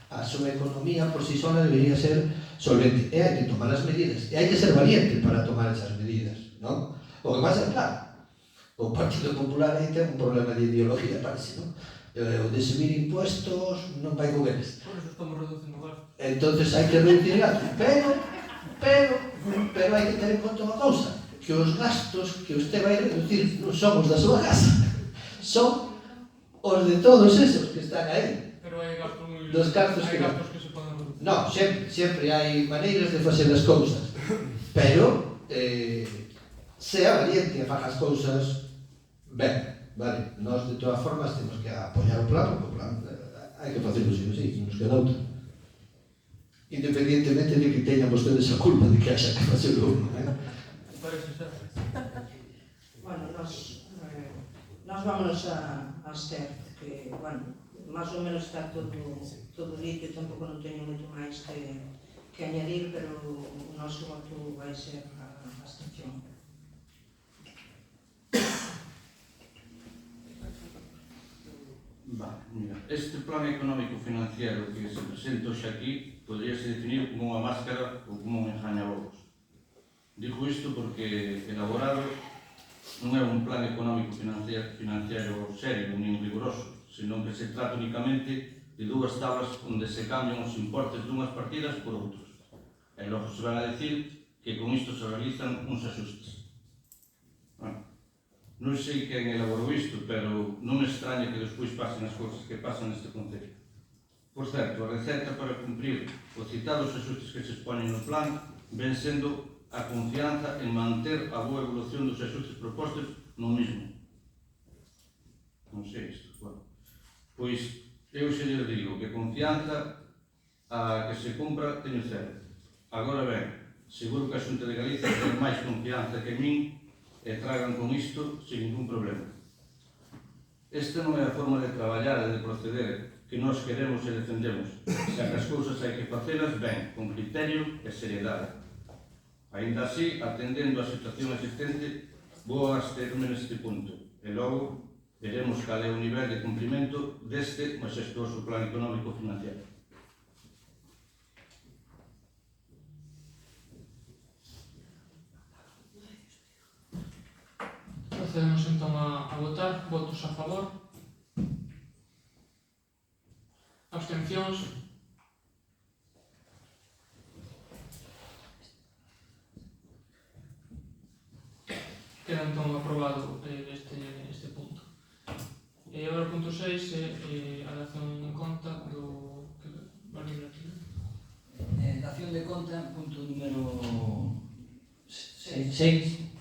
a súa economía por si sola debería ser solvente. E hai que tomar as medidas, e hai que ser valiente para tomar esas medidas, non? O que pasa é claro, o Partido Popular aí ten un problema de ideología, parece, non? O de subir impuestos non vai con eles. Por eso estamos reducindo gastos. Entonces hai que reducir gastos, pero hai que ter en conta unha cousa, que os gastos que usted vai reducir non son os da súa casa, son os de todos esos que están aí. Pero hai gastos moi... Dos gastos hai que... gastos que se poden reducir. Non, sempre hai maneiras de facer as cousas, pero sea valiente e faga as cousas ben, vale? Nós de todas formas temos que apoiar o plan, porque o plan hai que facelo sin non nos queda outra. Independientemente de que teñan vostedes a culpa de que haxa que facelo, Parece ser. Bueno, nós vámonos a abster, que, bueno, máis ou menos está todo dito, tampouco non teño moito máis que añadir, pero o noso voto vai ser a abstención. Vale, mira, este plan económico financiero que se presenta hoxe aquí podríase definir como unha máscara ou como un engañabobos. Digo isto porque elaborado non é un plan económico financiero serio nin riguroso, senón que se trata únicamente de dúas tablas onde se cambian os importes dunhas partidas por outros. E logo se van a decir que con isto se realizan uns axustes. Non sei quen elaborou isto, pero non me extraña que despois pasen as cousas que pasan neste concello. Por certo, a receta para cumprir os citados axustes que se exponen no plan ven sendo a confianza en manter a boa evolución dos axustes propostos no mismo. Non sei isto, bueno. Pois eu xe lles digo que confianza a que se compra teño cero. Agora ben, seguro que a Xunta de Galicia ten máis confianza que min e tragan con isto sin ningún problema. Esta non é a forma de traballar e de proceder que nós queremos e defendemos, xa que as cousas hai que facelas ben, con criterio e seriedade. Ainda así, atendendo a situación existente, vou absterme neste punto, e logo veremos cal é o nivel de cumprimento deste maxestuoso plan económico financiero. Procedemos entón a votar. Votos a favor. Abstencións. Queda entón aprobado este punto. E agora o punto 6 é a dación en conta do... Dación de conta, punto número 6.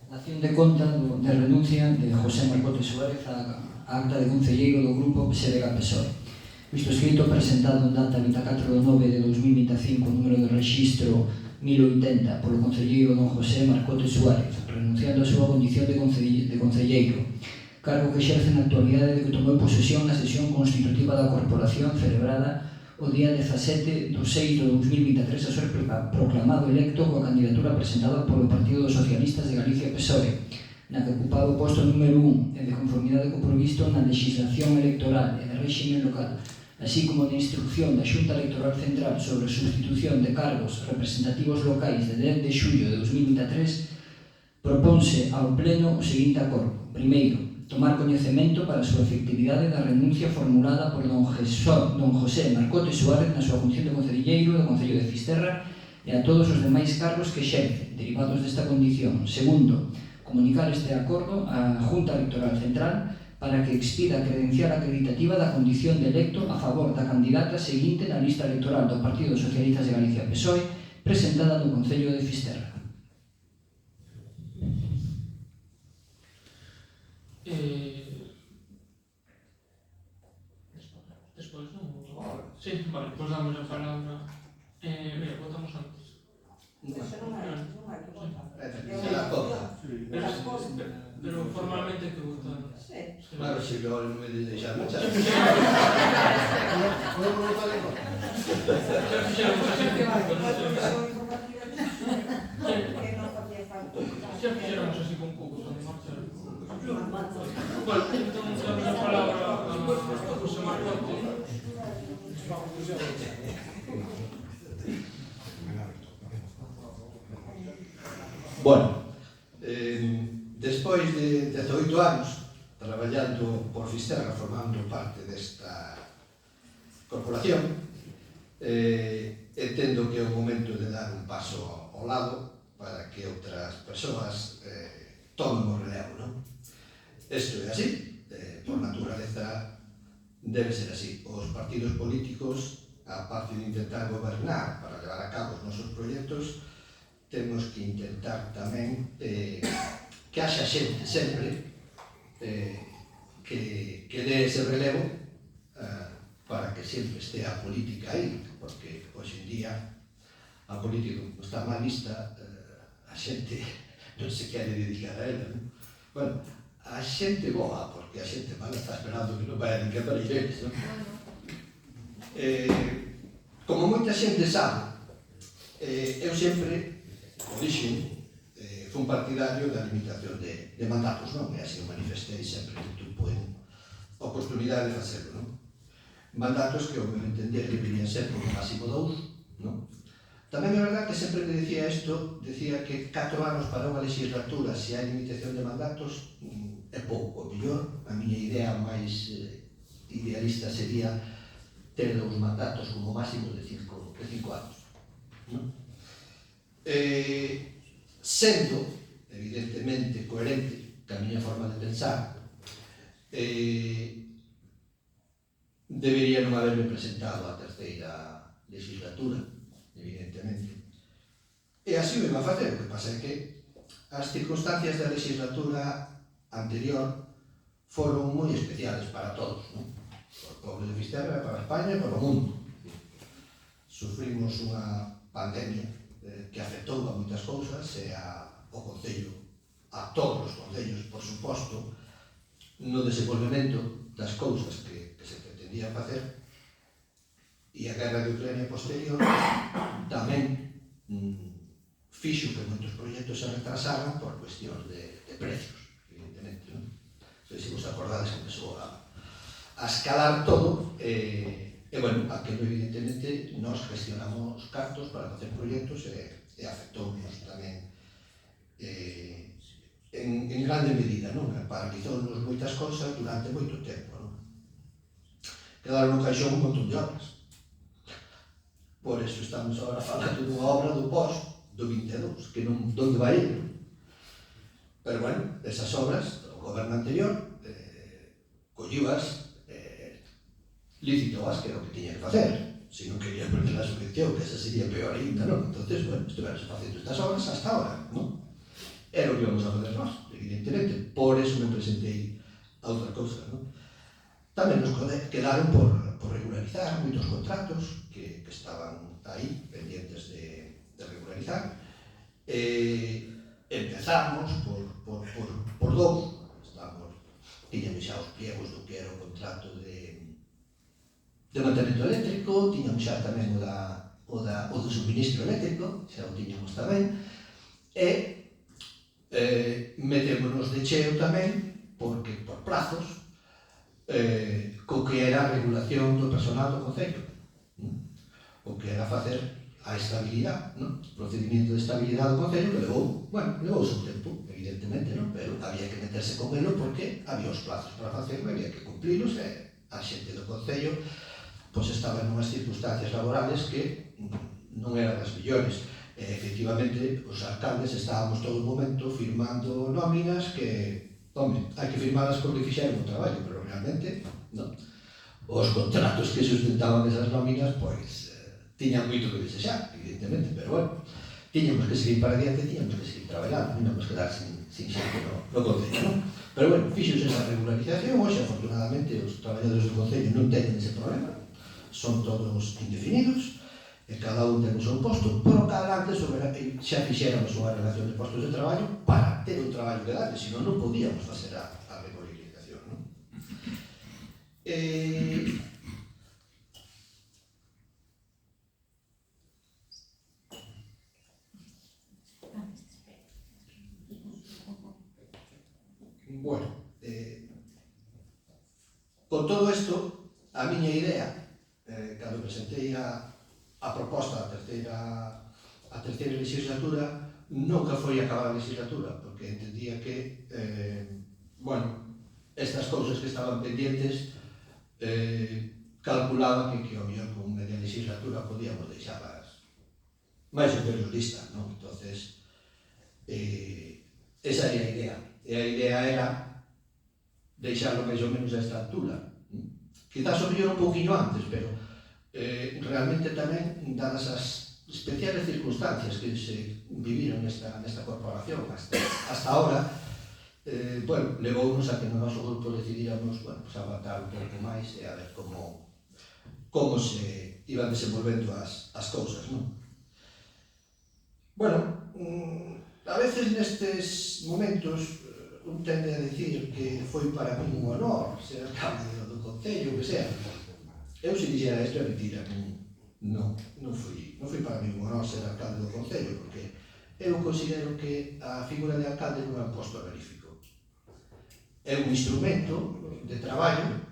Dación de conta de renuncia de José Marcote Suárez a acta de concelleiro do grupo PSDG-PSOE. Visto escrito presentado en data 24 de 9 de 2025, número de registro 1080, polo concelleiro don José Marcote Suárez, renunciando a súa condición de concelleiro, cargo que exerce na actualidade de que tomou posesión na sesión constitutiva da corporación celebrada o día 17 de 6 de 2023 a ser proclamado electo coa candidatura presentada polo Partido dos Socialistas de Galicia PSOE, na que ocupaba o posto número 1 e de conformidade co previsto na legislación electoral e de réxime local, así como na instrucción da Xunta Electoral Central sobre a substitución de cargos representativos locais de 10 de xullo de 2023, proponse ao Pleno o seguinte acordo. Primeiro, tomar coñecemento para a súa efectividade da renuncia formulada por don José Marcote Suárez na súa función de concelleiro do Concello de Fisterra e a todos os demais cargos que exerce, derivados desta condición. Segundo, comunicar este acordo á Junta Electoral Central para que expida a credencial acreditativa da condición de electo a favor da candidata seguinte na lista electoral do Partido Socialista de Galicia PSOE presentada no Concello de Fisterra. Despois, non? Sí, vale, pois damos a palabra. Mira, votamos antes. Eso non hai que votar. Se la copa. Pero formalmente que votan. Sí. Claro, si luego non me deixar marchar. Xa fixéramos así con pouco, non sei. Que non facía falta. Xa fixéramos así con pouco, de marchar. Bueno, entón damos a palabra a José Marcote. Bueno, despois de 18 anos traballando por Fisterra, formando parte desta corporación, entendo que é o momento de dar un paso ao lado para que outras persoas tomen o relevo, non? Isto é así, por naturaleza debe ser así. Os partidos políticos, a parte de intentar gobernar para levar a cabo os nosos proxectos, temos que intentar tamén que haxa xente sempre que dé ese relevo para que sempre este a política aí, porque hoxe en día a política está mal vista, a xente non se quere dedicar a ela, non? Bueno, a xente boa, porque a xente mala está esperando que non vai a dedicar para eles, non? Como moita xente sabe, eu sempre o dixen, fui un partidario da limitación de mandatos, non? E así o manifestei sempre que tuvo oportunidade de facelo, non? Mandatos que, ao meu entender, deberían ser por máximo 2, non? Tamén é verdad que sempre que decía isto, decía que 4 anos para unha legislatura, se hai limitación de mandatos, é pouco. O mellor, a miña idea máis idealista sería ter 2 mandatos como máximo de 5 anos, non? Sendo, evidentemente, coherente ca miña forma de pensar, debería non haberme presentado a terceira legislatura, evidentemente. E así o iba a facer, o que pasa é que as circunstancias da legislatura anterior foron moi especiales para todos, non? Para o povo de Fisterra, para España e para o mundo. Sufrimos unha pandemia que afectou a moitas cousas e ao Concello, a todos os concellos, por suposto, no desenvolvemento das cousas que se pretendían facer, e a guerra de Ucrania posterior tamén fixo que moitos proxectos se retrasaran por cuestións de precios, evidentemente, non? Se vos acordades que empezou a escalar todo, e, bueno, aquilo evidentemente nos gestionamos cartos para facer proxectos e afectounos tamén en grande medida, non? Paralizounos moitas cousas durante moito tempo, non? Quedaron no caixón un montón de obras. Por eso estamos agora falando dunha obra do pós do 22, que non donde vai ir, non? Pero, bueno, esas obras, o goberno anterior, colliuas, licitoas, que era o que tiña que facer. Se non quería perder a subvención, que esa sería peor ainda, non? Entonces, bueno, estuveras facendo estas obras hasta ahora, non? Era o que íbamos a fazer nós, evidentemente. Por eso me presentei a outra cousa, non? Tamén nos quedaron por regularizar moitos contratos que estaban aí, pendientes de regularizar. Empezamos por 2, tiñamos xa os pliegos do que era o contrato de mantenimento eléctrico, tiñamos xa tamén o do suministro eléctrico, xa o tiñamos tamén, e metémonos de cheo tamén, porque por plazos, co que era a regulación do personal do Concello, o que era facer a estabilidade, non? O procedimento de estabilidade do Concello que levou o seu tempo, evidentemente, non? Pero había que meterse con elo porque había os plazos para facerlo, había que cumplilos, e a xente do Concello pois estaba en unhas circunstancias laborales que non eran as mellores. Efectivamente, os alcaldes estábamos todo o momento firmando nóminas que, hai que firmalas porque fixeron o traballo, pero realmente non. Os contratos que sustentaban esas nóminas, pois, tiñan moito que desexar, evidentemente, pero bueno, tiñamos que seguir para adiante, tiñamos que seguir traballando, non íamos quedar sin xente no Concello, non? Pero bueno, fixose esa regularización, hoxe, afortunadamente, os traballadores do Concello non teñen ese problema, son todos indefinidos, e cada un ten o seu posto, pero cada antes xa fixéramos unha relación de postos de traballo para ter un traballo que darle, senón non podíamos facer a regularización, non? Bueno, con todo isto, a miña idea, cando presentei a proposta da terceira legislatura, nunca foi acabar a legislatura, porque entendía que, estas cousas que estaban pendientes, calculaba que ao mellor con media legislatura podíamos deixarlas máis ou menos listas, non? Entonces, esa era a idea. E a idea era deixarlo máis ou menos a esta altura. Quizás o mellor un pouquinho antes, pero realmente tamén, dadas as especiales circunstancias que se viviron nesta corporación hasta ahora, levounos a que no noso grupo decidíramos aguantar un pouco máis e a ver como se iban desenvolvendo as cousas, non? Bueno, a veces nestes momentos un tende a dicir que foi para mí un honor ser alcalde do Concello, que sea. Eu se dixera isto é mentira, non foi para mí un honor ser alcalde do Concello, porque eu considero que a figura de alcalde non é un posto honorífico. É un instrumento de traballo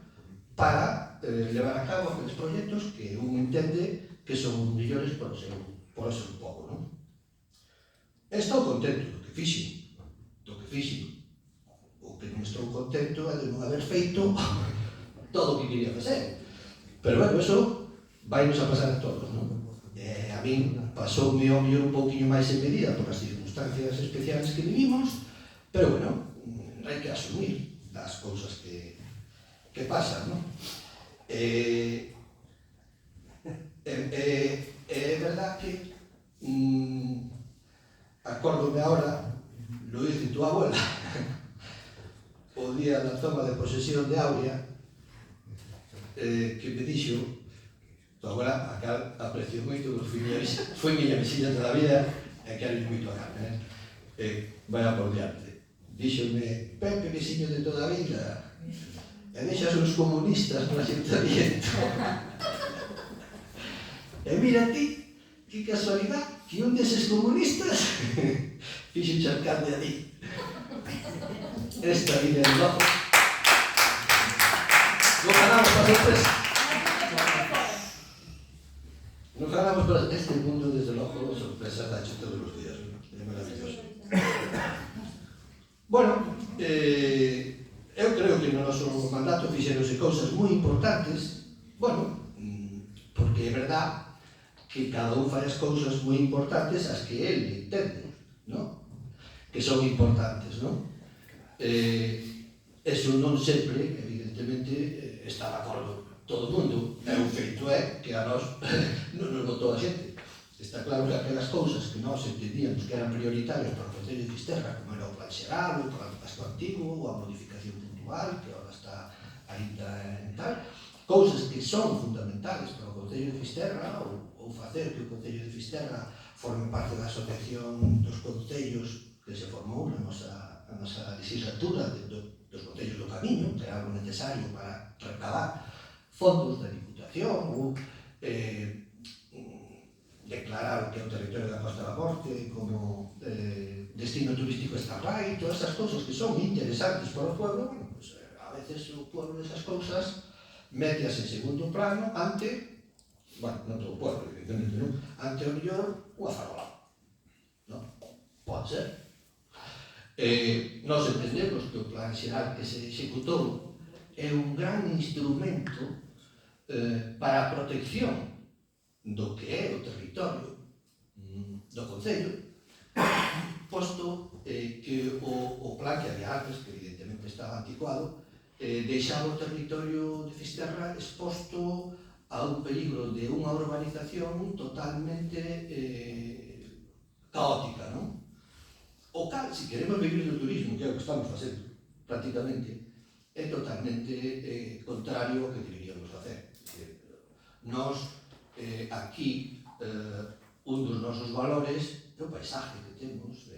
para levar a cabo aqueles proxectos que un entende que son mellores para o seu povo, non? Estou contento do que fixen. O que non estou contento é de non haber feito todo o que quería facer. Pero bueno, eso vainos a pasar a todos, non? A min pasoume ao mellor un pouquinho máis en medida por as circunstancias especiales que vivimos, pero bueno, hai que asumir as cousas que pasan, non? É verdad que acórdome ahora, lo dice tu abuela, o día da toma de posesión de Aurea, que me dixo, tu abuela, a cal aprecio moito, foi miña vecina toda a vida, e quero moito a Carmen, vai por diante. Díxome, Pepe, veciño de toda a vida, e deixas os comunistas no ayuntamiento. E mira ti, que casualidade, que un deses comunistas fixo alcalde a ti. Esta vida é loco. Non ganamos para sorpresa. Non ganamos para este mundo, desde logo, sorpresa da hecho todos os días. É maravilloso. Bueno, eu creo que no noso mandato fixeronse cousas moi importantes, porque é verdad que cada un fai as cousas moi importantes as que ele entende, non? Que son importantes, non? Eso non sempre, evidentemente, está de acordo todo o mundo. É un feito que a nós non nos votou a xente. Está claro que aquelas cousas que nós entendíamos que eran prioritarias para o Concello de Fisterra, como era o plan xeral, o plan gasto antigo, ou a modificación puntual, que agora está ainda en tal, cousas que son fundamentales para o Concello de Fisterra, ou facer que o Concello de Fisterra forme parte da asociación dos concellos que se formou na nosa legislatura dos concellos do camiño, que era algo necesario para recabar fondos da Diputación, ou declarar que o territorio da Costa da Morte como destino turístico estatal, e todas esas cousas que son interesantes para o pueblo, a veces o pueblo desas cousas méteas en segundo plano ante bueno, non todo o pueblo, evidentemente, non? Ante o mellor, unha farola, non? Pode ser. Nós entendemos que o plan xeral que se executou é un gran instrumento para a protección do que é o territorio do Concello, posto que o plan que había antes, que evidentemente estaba anticuado, deixaba o territorio de Fisterra exposto a un peligro de unha urbanización totalmente caótica, non? O cal, se queremos vivir do turismo, que é o que estamos facendo prácticamente, é totalmente contrario ao que deberíamos facer. Nós, aquí, un dos nosos valores é o paisaje que temos,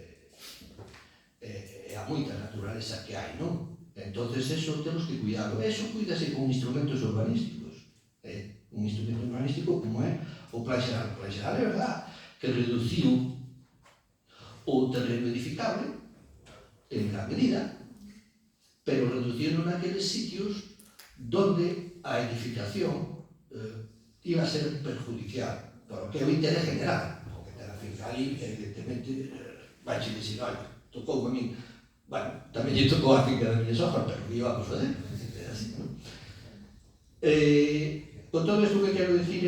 é a moita naturaleza que hai, non? Entonces, eso temos que cuidado. Eso cuídase con instrumentos urbanísticos. Un instrumento urbanístico como é o plan xeral. O plan xeral é verdad que reduciu o terreno edificable en gran medida, pero reducindo naqueles sitios donde a edificación iba a ser perjudicial para o que é o interés general, porque terra fiscal ali, evidentemente, vai che dicir, olha, tocou a min, bueno, tamén lle tocou a finca da miña soja, pero que íbamos a fazer, é así, non? Con todo isto que quero dicir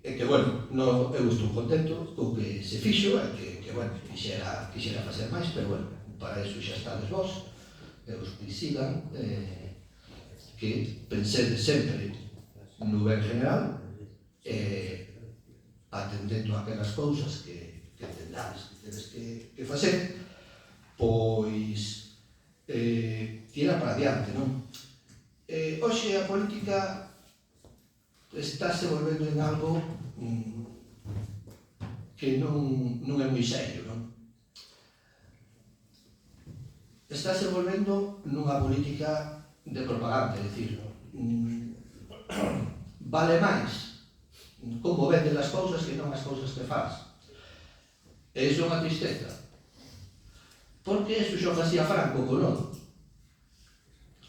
é que, bueno, eu estou contento co que se fixo, é que bueno, quixera facer máis, pero bueno, para eso xa estades vos, e os que sigan, que pensedes sempre no ben general, atendendo a aquelas cousas que entendades que tedes que facer, pois tira para adiante, non? Hoxe a política estáse volvendo en algo que non é moi serio, non? Estáse volvendo nunha política de propaganda, é dicir, vale máis como vende as cousas que non as cousas que faz. E iso é unha tristeza. Porque iso xa facía Franco co nodo.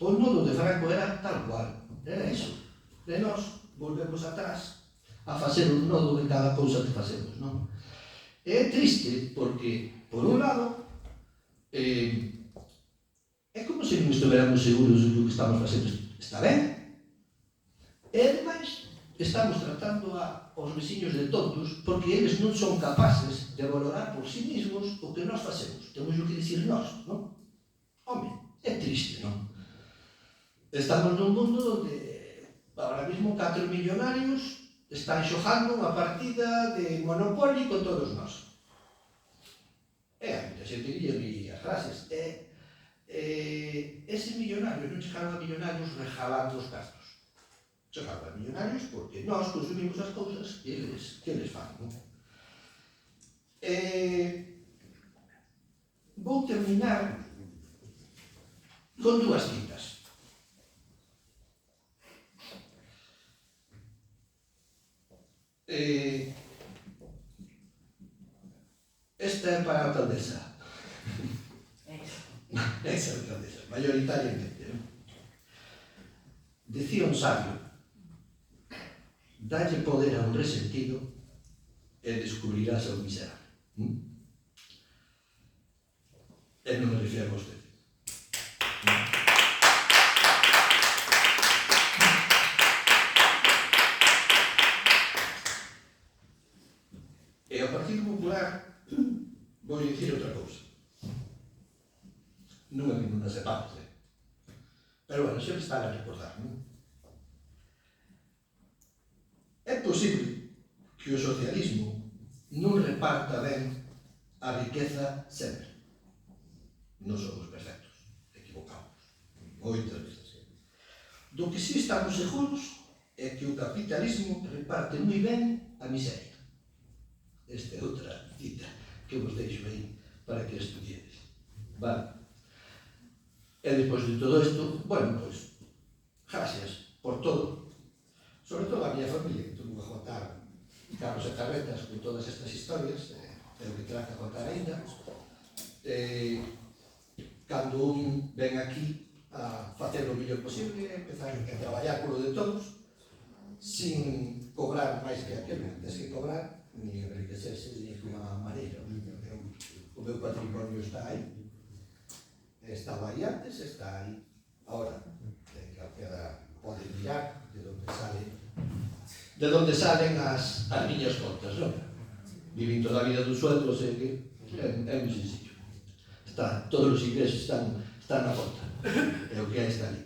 O nodo de Franco era tal cual, era iso. E nós volvemos atrás a facer un nodo de cada cousa que facemos, non? É triste porque, por un lado, é como se non estuveramos seguros do que estamos facendo está ben. E, ademais, estamos tratando aos veciños de tontos porque eles non son capaces de valorar por sí mesmos o que nós facemos. Temos o que dicir nós, non? Home, é triste, non? Estamos nun mundo onde ahora mismo 4 millonarios están xogando unha partida de Monopoly con todos nós. A moita xente guille as gracias. Eses millonarios non chegaron a millonarios regalando os gastos. Chegaron a millonarios porque nós consumimos as cousas que eles fan, non? Vou terminar con dúas citas. Esta é para a alcaldesa. Esa é a alcaldesa, mayoritariamente, non? Decía un sabio: dalle poder a un resentido e descubrirás a un miserable. E non me refiero a vostede. E ao Partido Popular vou dicir outra cousa. Non é ninguna separte. Pero bueno, sempre está a recordar, non? É posible que o socialismo non reparta ben a riqueza sempre. Non somos perfectos, equivocamos, moitas veces. Do que sí estamos seguros é que o capitalismo reparte moi ben a miseria. Esta é outra cita que vos deixo aí para que estudiedes. Vale? E depois de todo isto, bueno, pois, gracias por todo. Sobre todo a miña familia, que tuvo que contar carros e carretas con todas estas historias, é o que terá que contar ainda. Cando un ven aquí a facer o mellor posible, empezar a traballar polo de todos, sin cobrar máis que aquel, non tens que cobrar, ni enriquecerse de ninguna maneira. O meu patrimonio está aí, estaba aí antes, está aí ahora. Calquera pode mirar de onde salen as miñas contas, non? Vivim toda a vida do sueldo, sei que é moi sencillo. Todos os ingresos están na conta, é o que hai está ali.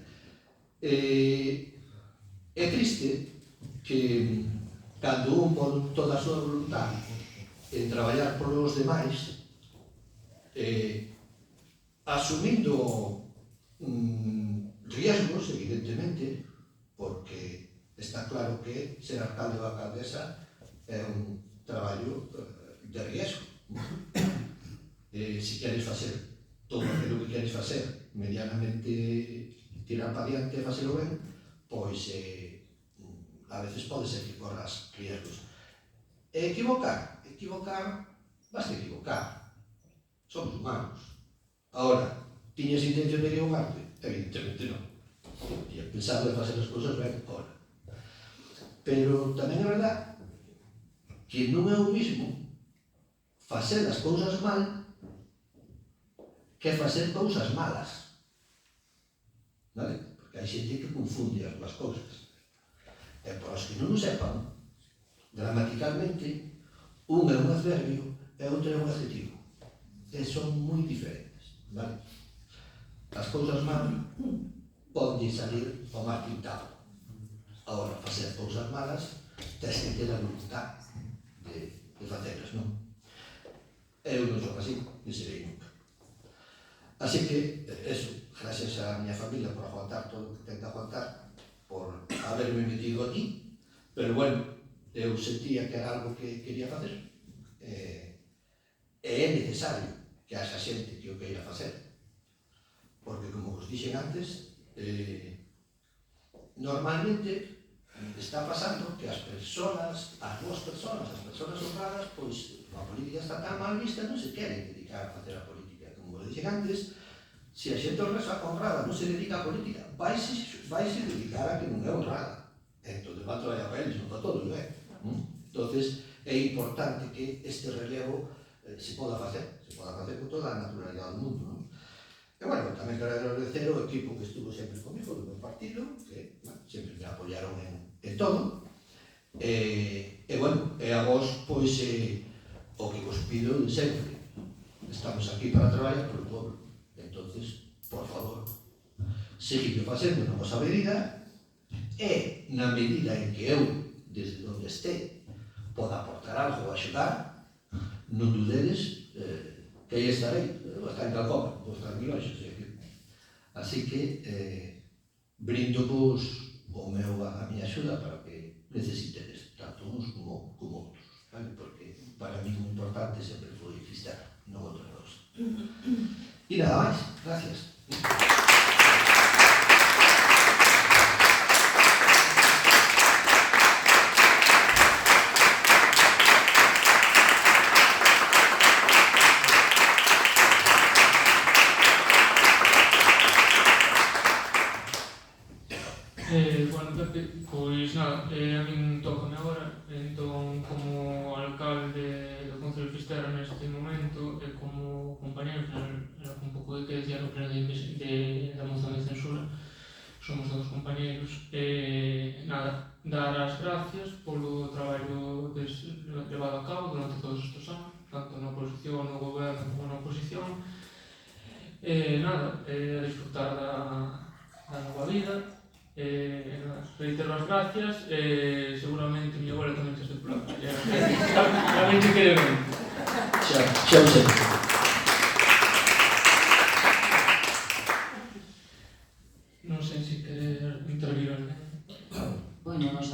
É triste que cando un pon toda a súa voluntade en traballar por os demais, asumindo riesgos, evidentemente, porque está claro que ser alcalde ou alcaldesa é un traballo de riesgo. Se queres facer todo aquilo que queres facer medianamente tirar para diante e facelo ben, pois a veces pode ser que corras riesgos. Equivocar, basta equivocar. Somos humanos. Ahora, tiñas intención de equivocarte? Evidentemente non. Tiñas pensado de facer as cousas ben ahora. Pero tamén é verdad que non é o mismo facer as cousas mal que facer cousas malas. Vale? Porque hai xente que confunde as dúas cousas. E para os que non o sepan, gramaticalmente, un é un adverbio e outro é un adjetivo. E son moi diferentes. Vale? As cousas mal poden salir ao mar pintado. Agora, facer cousas malas, tens que ter a voluntad de facelas, non? Eu non son así, non serei nunca. Así que, eso, gracias a miña familia por aguantar todo o que ten que aguantar, por haberme metido aquí, pero bueno, eu sentía que era algo que quería facer. E é necesario que haxa xente que o queira facer. Porque, como vos dixen antes, normalmente está pasando que as boas persoas, as persoas honradas, pois a política está tan mal vista, non se queren dedicar a facer a política. Como vos dixen antes, se a xente honrada non se dedica a política, vaise dedicar a que non é honrada. Entón, va a traballar para eles, non para todos, non é? Entonces, é importante que este relevo se poda facer con toda a naturalidade do mundo, non? E, bueno, tamén quero agradecer ao equipo que estuvo sempre comigo do meu partido, que sempre me apoyaron en todo. E, bueno, e a vos, pois, o que vos pido de sempre. Estamos aquí para traballar polo povo. Entonces, por favor, seguidlo facendo na vosa medida e na medida en que eu, desde onde este, poda aportar algo ou axudar, non dudedes que aí estarei, está en Calcoma, vou estar en Miloxe, así que brindo-vos a miña axuda para que necesitedes, tanto uns como outros, vale? Porque para mí o importante sempre foi Fisterra, non outra cousa. E nada máis, gracias. Bueno, Pepe, pois nada, a min tócame agora, entón, como alcalde do Concello de Fisterra neste momento e como compañero, era un pouco de que decía no pleno da moción de censura, somos todos compañeros, nada, dar as gracias polo traballo levado a cabo durante todos estes anos, tanto na oposición, no goberno como na oposición, nada, a disfrutar da nova vida. Reitero as gracias, seguramente mi abuela tamén se este por aquí, tamén se quere ben. Xa o sei. Non sei se querer intervir alguén. Bueno, nos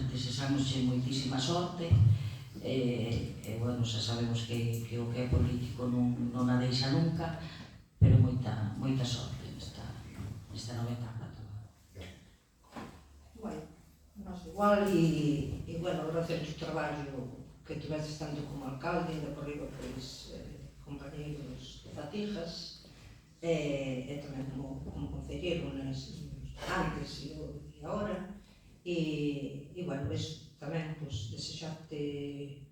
desexamosche moitísima sorte, bueno, xa sabemos que o que é político non a deixa nunca, pero moita sorte nesta nova etapa toda. Bueno, nós igual e bueno, agradecer o traballo que tuvedes tanto como alcalde e de por riba, pois, compañeiros de Fatijas e tamén como concelleiro antes e agora e bueno, pues, tamén pues, desexarte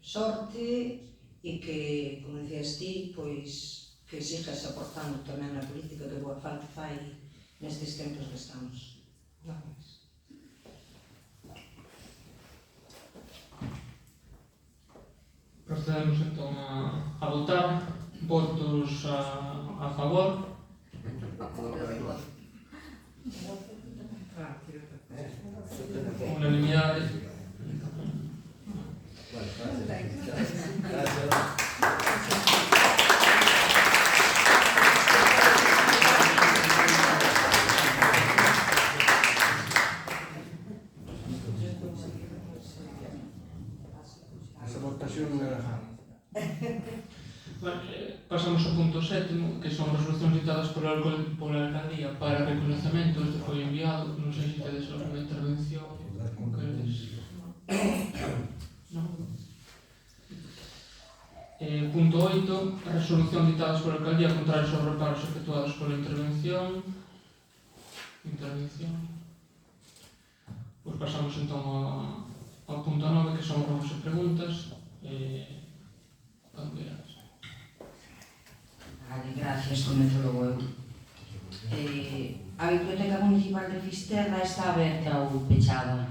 sorte e que, como decías ti, pois que sigas aportando tamén na política que boa falta fai nestes tempos que estamos. Nada máis. Procedemos entón a votar. Votos a favor. Unanimidade. Esa votación non era fan. Pasamos ao punto 7º, que son resolucións ditadas pola alcaldía para recoñecemento. Este foi enviado, non sei se tedes alguna intervención con que eres... Non? Punto 8, resolución ditadas pola alcaldía contrarios aos reparos efectuados pola intervención. Pois pasamos entón ao punto 9, que son robos e preguntas. Cando irás? Vale, gracias, comezo logo eu. A Biblioteca Municipal de Fisterra está aberta ou pechada?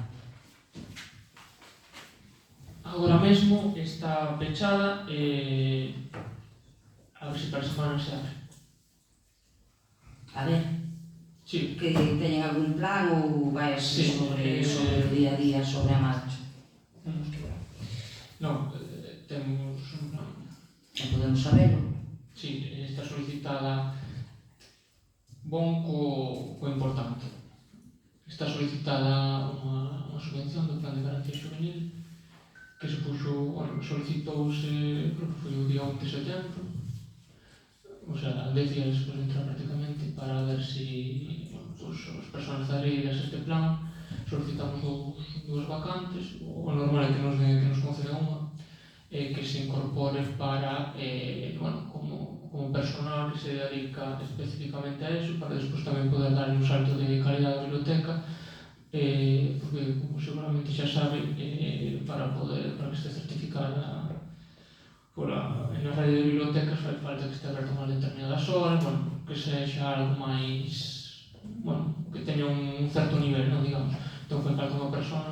Agora mesmo está pechada e a ver se para a semana se abre. A ver, Sí, que teñen algún plan ou vai ser Sí, sobre o día a día, sobre a marcha? non, temos un plan. Non podemos sabelo? Sí, está solicitada bon co importante. Está solicitada unha subvención do Plan de Garantía Juvenil que se puxo, solicitouse, creo que foi o día 11 de setembro, o sea, 10 días despois de entrar prácticamente, para ver si as persoas aderidas a este plan. Solicitamos dúas vacantes, o normal é que nos conceda unha, que se incorpore para, como personal que se dedica especificamente a eso, para despois tamén poder dar un salto de calidad á biblioteca, porque, como seguramente xa sabe, para que este certificada na rede de bibliotecas fai falta que este aberto unhas determinadas horas, que sexa algo máis, que teña un certo nivel, non digamos. Entón fai falta unha persona.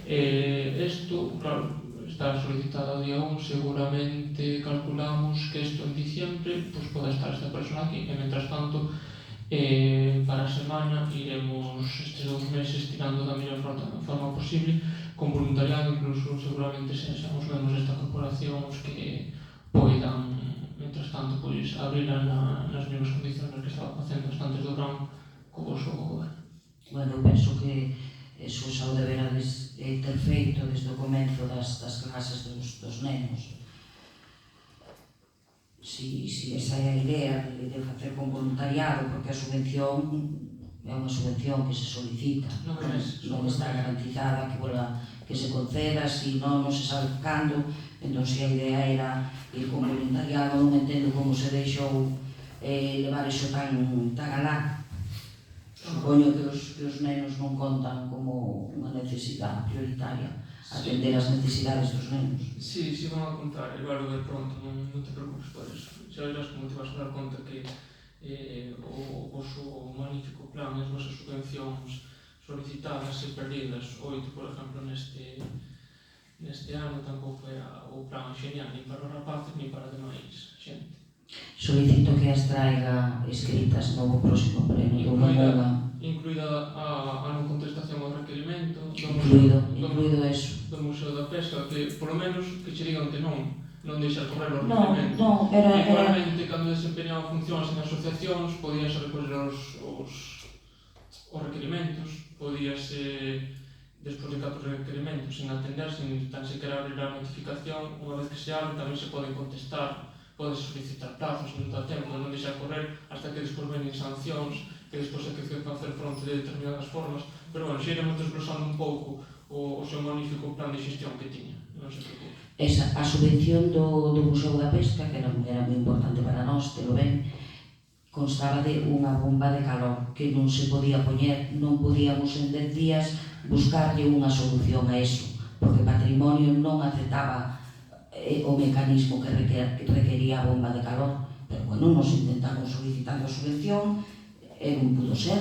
Isto, claro, está solicitada o día 1, seguramente calculamos que isto en diciembre pues poda estar esta persona aquí, e mentras tanto para a semana iremos estes 2 meses tirando da mellor forma posible, con voluntariado. Incluso seguramente se os membros desta corporación os que poidan, mentras tanto, pois abrirla nas mesmas condicións nas que estaba facendo antes do verán co vosso goberno. Bueno, eu penso que eso xa o deberades ter feito desde o comenzo das clases dos nenos. Si esa é a idea de facer con voluntariado, porque a subvención é unha subvención que se solicita, non está garantizada que se conceda, si non se sabe cando. Entón, se a idea era ir con voluntariado, non entendo como se deixou levar iso tan alá. Supoño que os nenos non contan como unha necesidade prioritaria, atender as necesidades dos nenos. Sí, van a contar, e vai ver pronto, non te preocupes por eso. Xa verás como te vas a dar conta que o vosso magnífico plan, as vosas subvencións solicitadas e perdidas, 8, por exemplo, neste ano, tampouco era o plan genial, ni para os rapaces, ni para demais xente. Solicito que as traiga escritas no próximo pleno do Moga. Incluída a non contestación ao requerimento Incluído eso. do Museo da Pesca, que polo menos que che digan que non deixar correr o No, requerimento. era... Igualmente, cando desempeñaban funcións en asociacións, podíanse recorrer os requerimentos, podíase, despois de 4 requerimentos, sin atender, sin tan sequera abrir a notificación, unha vez que se abre, tamén se poden contestar, podes solicitar plazos, non dá tempo, non deixar correr hasta que despois venen sancións, que despois hai que facer fronte de determinadas formas. Pero, bueno, xa iremos desglosando un pouco o seu magnífico plan de xestión que tiña, non se preocupe. A subvención do Museo da Pesca, que era moi importante para nós, telo ben, constaba de unha bomba de calor que non se podía poñer, non podíamos en 10 días buscarlle unha solución a eso, porque o patrimonio non aceptaba o mecanismo que requería a bomba de calor. Pero bueno, nos intentamos solicitando a subvención e non pudo ser.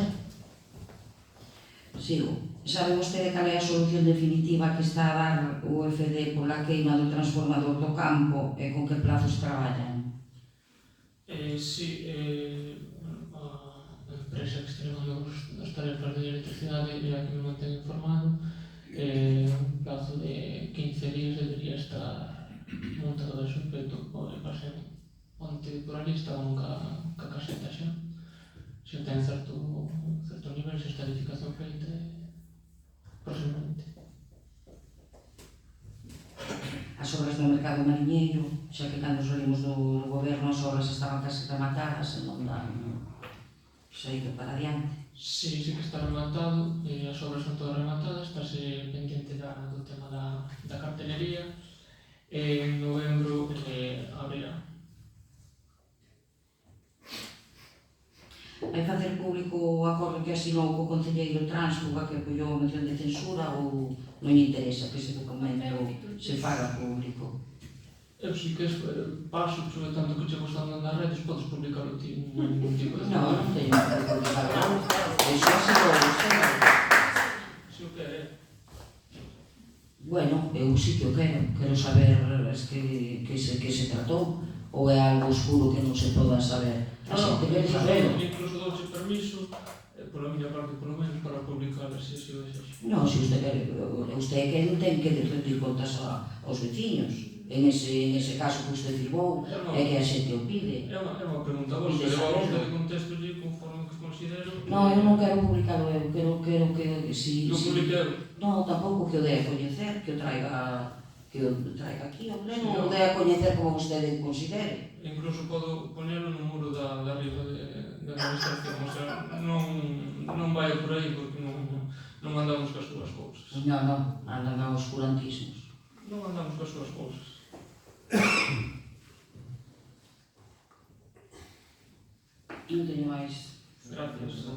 Sigo. Sabe vostede cal é a solución definitiva que está a dar o UFD pola queima do transformador do campo e con que plazos traballan? Sí, a empresa que está levando as tarefas de electricidade é a que me mantén informado. Un plazo de 15 días debería estar montado de xurpeto. Pasei onte por ali, estaban ca caseta xa. Xa ten certo nivel, xa está a edificación feita próximamente. As obras do mercado mariñeiro, xa que cando salimos do goberno as obras estaban case rematadas e non dan xeito para adiante. Sí que está rematado, as obras son todas rematadas, estáse pendiente do tema da cartelería e en novembro abrirá. Vai facer público o acordo que asinou co concelleiro Tránsfuga que apoiou a moción de censura ou non lle interesa que ese documento se faga público? Eu si que paso, sobre tanto que che gustando nas redes, podes publicarlo ti, non hai ningún tipo de... Non teño que publicarlo. Iso asinou vostede. Si o quere. Bueno, eu sí que o quero saber que se tratou ou é algo oscuro que non se poda saber. A xente quere saber. Incluso douche permiso, pola miña parte polo menos, para publicar se o desexe. Non, se usted quere, usted ten que rendir contas aos veciños. En ese caso que usted firmou, é que a xente o pide. É unha pregunta vos, que leva vostede contestolle conforme que considero... Non, eu non quero publicalo, eu quero que si... Non publiqueu? Non, tampouco que o dé a coñecer, que o traiga aquí, hombre, non o dé a coñecer como vostede considere. Incluso podo poñelo no muro da arriba da administración, o sea, non vai por aí porque non andamos coas súas cousas. Non, andan a oscurantismos. Non andamos coas súas cousas. Non teño máis. Gracias.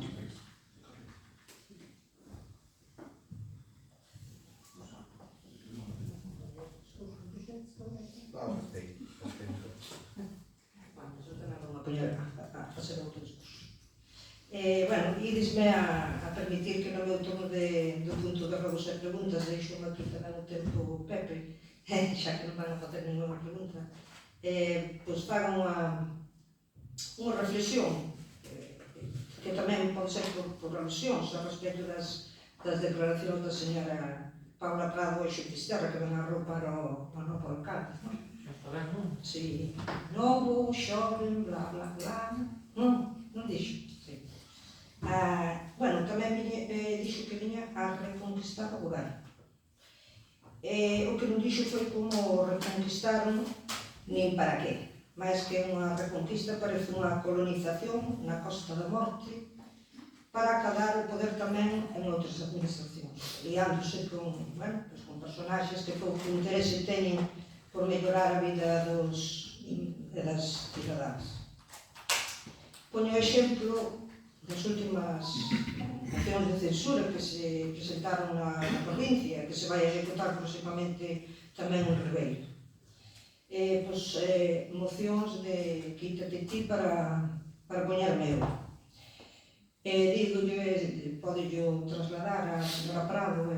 A facer outro discurso. Bueno, idesme a permitir que no meu turno do punto de robos e preguntas deixo aquí tamén o tempo Pepe, xa que non van a facer ninguna pregunta, pois fagan unha reflexión que tamén pode ser por alusións a respecto das declaracións da señora Paula Prado e Xufisterra que ven a roupa ao novo alcalde, non? Está ben, non? Sí, novo, xoven, bla, bla, bla, non dixo, sí. Bueno, tamén dixo que viña a reconquistar o goberno. O que non dixo foi como reconquistaron, nin para qué. Mais que unha reconquista parece unha colonización na Costa da Morte para acadar o poder tamén en outras administracións, liándose con personaxes que pouco interese teñen por mellorar a vida das cidadáns. Poño o exemplo das últimas mocións de censura que se presentaron na provincia, que se vai a ejecutar próximamente tamén en Ribeiro. Mocións de quítate ti para poñerme eu. Podello trasladar a señora Prado e a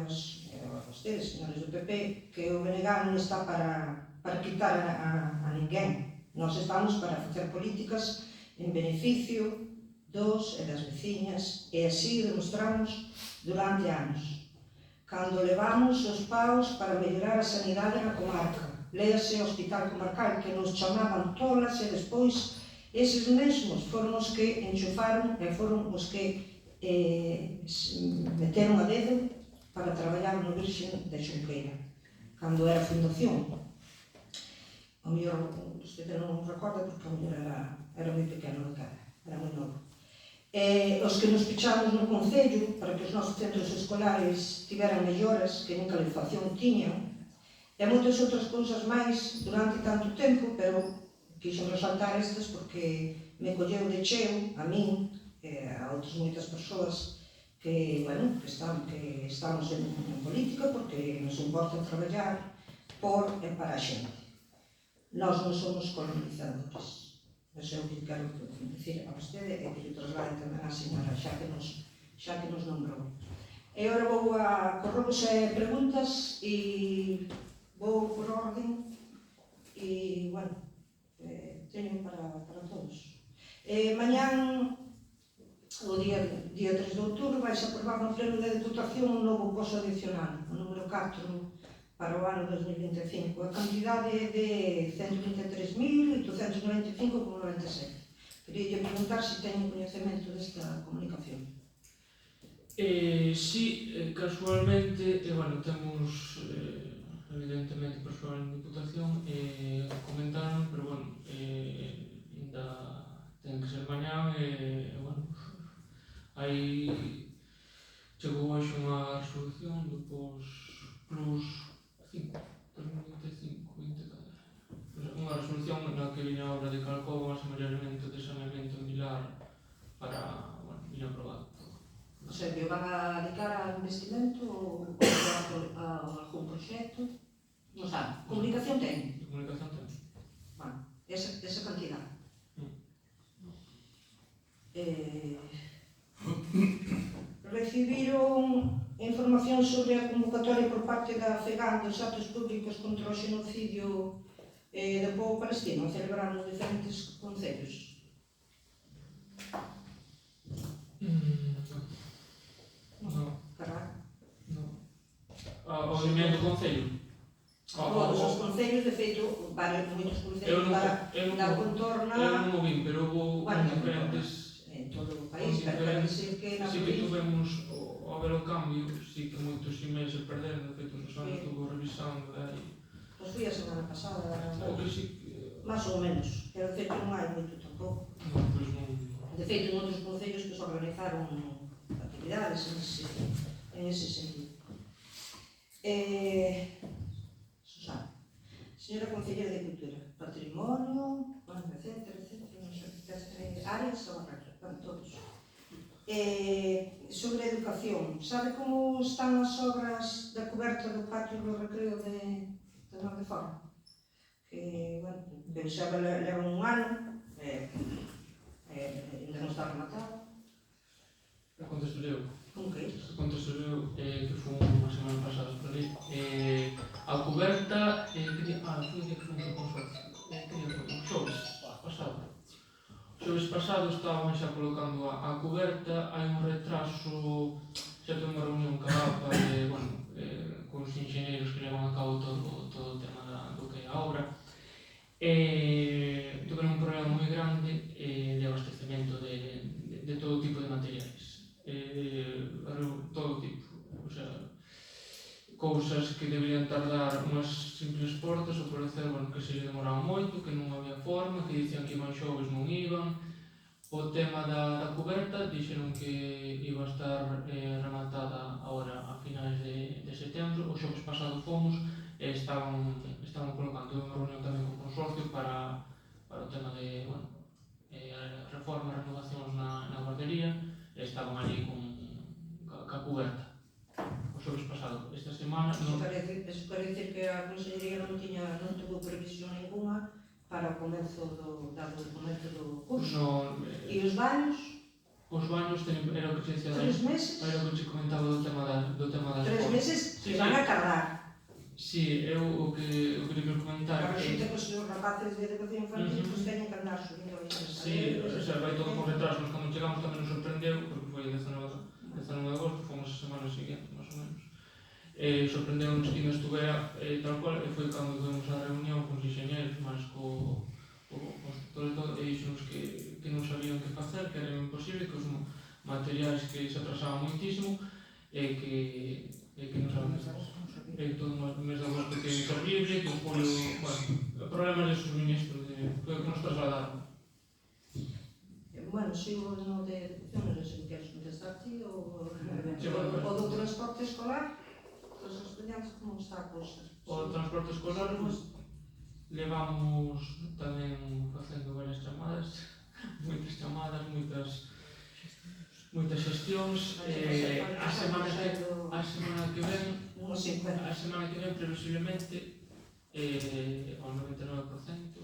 vostedes, señores do PP, que o BNG non está para quitar a ninguén. Nós estamos para facer políticas en beneficio dos e das veciñas, e así demostramos durante anos. Cando levamos os paus para mellorar a sanidade na comarca, léase o hospital comarcal que nos chamaban tolas e despois eses mesmos foron os que enchufaron e foron os que meteron a dedo para traballar no Virxen de Xunqueira, cando era fundación. O mellor, vostede non recorda porque o mellor era moi pequeno de cara, era moi novo. Os que nos pichamos no Concello para que os nosos centros escolares tiveran melloras que nin calefacción tiñan, e moitas outras cousas máis durante tanto tempo, pero quixen resaltar estas porque me colleu de cheo a min e a outras moitas persoas que, bueno, que estamos en política porque nos importa traballar por e para a xente. Nós non somos colonizadores. Eso é o que quero dicir a vostede e que lle traslade tamén a señora, xa que nos nombrou. E agora vou a corrobos e preguntas e vou por orden e, bueno, teño para todos. Mañán, o día 3 de outubro, vais aprobar no pleno de Deputación un novo posto adicional, o número 4, para o ano 2025. A cantidade é de 123.895,97. Queria preguntar se teñen coñecemento desta comunicación. Sí, casualmente, bueno, temos evidentemente persoal en Diputación comentaron, pero bueno, ainda ten que ser mañá bueno, aí chegou hoxe unha resolución do plus 5, 2025, unha resolución na que viña a obra de Calcova, o amelloramento de saneamento en Vilar para, bueno, viña aprobado. O sea, que van a dedicar a investimento ou a algún proxecto? Non sabe. Comunicación ten? Comunicación ten. Bueno, esa cantidad. Recibiron información sobre a convocatoria por parte da FEGAN dos actos públicos contra o xenocidio do povo palestino, celebrado nos diferentes concellos. Non. Caralho. Non. O nivel do Concello? Todos os concellos, de feito, moitos concellos da contorna... Eu non o vin, pero houve diferentes... En todo o país, pero quero dicir que na sí que tuvemos, ao ver o cambio, sí que moitos emails se perderon, de feito, os anos estuvo revisando aí. Pois fui a semana pasada, O que sí que... máis ou menos, pero de feito non hai moito tampouco. Non, pois non... De feito, en outros concellos que se organizaron actividades en ese sentido. Susana, señora Concelleira de Cultura, Patrimonio, etcétera, non sei, áreas ou todos. Sobre educación, sabe como están as obras da coberta do patio do recreo de Nove Forma? Que, bueno, xa levan un ano, ainda non está rematado. Contestou Como que é? Contestou que foi unha semana pasada por ali. A coberta, foi o día que fomos ao consorcio. Que día foi? O xoves pasado. O xoves pasado estaban xa colocando a coberta, hai un retraso, xa tuve unha reunión con a APA con os inxenieros que levan a cabo todo o tema do que é a obra. Tuveron un problema moi grande de abastecemento de todo tipo de materiais. Todo tipo, o sea, cousas que deberían tardar unhas simples portas, ou por hacer, bueno, que se lle demoraban moito, que non había forma, que dicían que iban xoves, non iban. O tema da coberta, dixeron que iba a estar rematada agora a finais de setembro. O xoves pasado fomos e estaban colocando unha reunión tamén co consorcio para o tema de, bueno, reformas, renovacións na guardería. Estaban ali ca coberta o xoves pasado. Esta semana Eso quere dicir que a Consellería non tuvo previsión ninguna para o comezo do curso. E os baños? Os baños era o que se decía 3 meses? Era o que se comentaba do tema das 3 meses que van a tardar. Si, eu o que lhe quero comentar Para resulta que os rapaces de educación infantil teñen que andar subindo aí. Si, vai todo con retrasos. Cando chegamos tamén nos sorprendeu, porque foi o 19 de agosto, fomos a semana seguinte, máis ou menos. Sorprendeu-nos que non estuvera tal cual, e foi cando tuvemos a reunión con os inxenieros, máis co constructor e todo, e dixemos que non sabían que facer, que era imposible, que os materiais que se atrasaban moitísimo, e que non saben que facer. Todo o mes de agosto que é inservible, que o julio, bueno, problemas de suministro, que nos trasladaron. Bueno, sigo no de educación, non sei que queres contestar ti, o do transporte escolar, os estudiantes como está a cousa? O transporte escolar, levamos tamén facendo varias chamadas, previsións a semana que ven previsiblemente ao 99%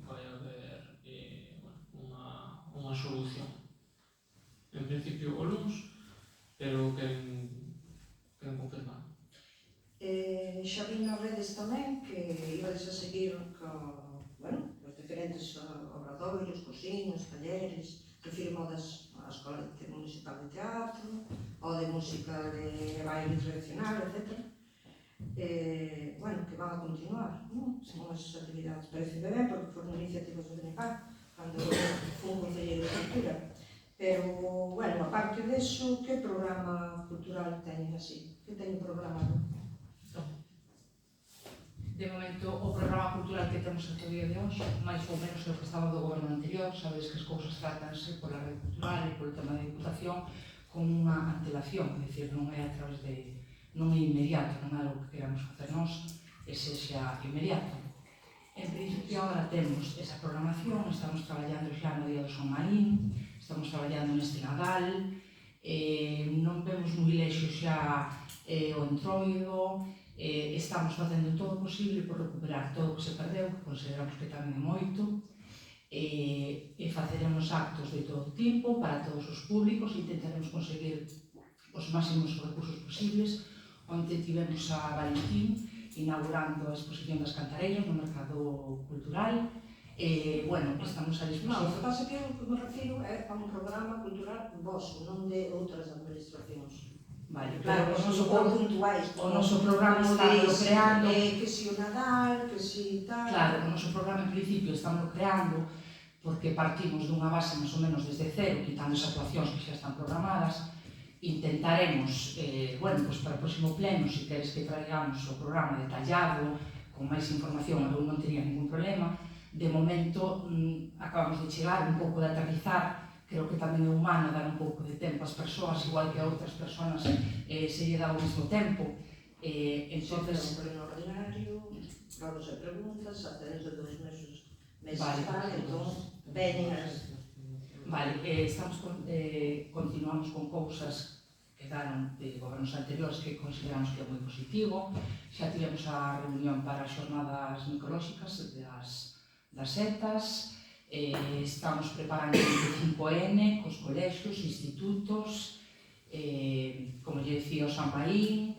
vai haber unha solución. En principio o luns, pero queren confirmar. Xa vi nas redes tamén que ibades a seguir os diferentes obradoiros, cosiños, talleres, refirmo a Escola Municipal de Teatro, ou de Música de Baile Tradicional, etc. Que van a continuar, son as actividades. Parece ben, porque foron iniciativas do BNK, cando fun concelleiro de Cultura. Pero, aparte deso, que programa cultural teñen así? Que teñen programado? De momento, o programa cultural que temos ante o día de hoxe, máis ou menos o que estaba do goberno anterior, sabedes que as cousas tratanse pola rede cultural e polo tema da Diputación con unha antelación, é dicir, non é a través de... non é inmediato, non é algo que queramos facer nós, e sexa inmediato. En principio, agora temos esa programación, estamos traballando xa no Día do San Marín, estamos traballando neste Nadal, non vemos moi lexo xa o Entroido, estamos facendo todo o posible por recuperar todo o que se perdeu, que consideramos que tamén é moito, e faceremos actos de todo tipo para todos os públicos, intentaremos conseguir os máximos recursos posibles. Onte tivemos a Valentín inaugurando a exposición das cantareiras no mercado cultural. Estamos a disposición. O que pasa que o que me refiro é a un programa cultural vosso, non de outras administracións. Vale, Claro, o noso programa está creando... Que si o Nadal, que si tal... Claro, o noso programa en principio estamos creando porque partimos dunha base máis ou menos desde cero, quitando as actuacións que xa están programadas. Intentaremos, para o próximo pleno, se queres que traigamos o programa detallado, con máis información, eu non teria ningún problema. De momento, acabamos de chegar un pouco de aterrizar. Creo que tamén é humano dar un pouco de tempo ás persoas, igual que a outras persoas se lle dá ao mesmo tempo. Entonces, un pleno ordinario, logo se preguntas, hasta dentro de 2 meses tal, entón, veñen as... Vale, continuamos con cousas que daron de gobernos anteriores que consideramos que é moi positivo. Xa tivemos a reunión para as xornadas micolóxicas das setas. Estamos preparando o 25N cos colexios, institutos, como lle dicía o San Marín,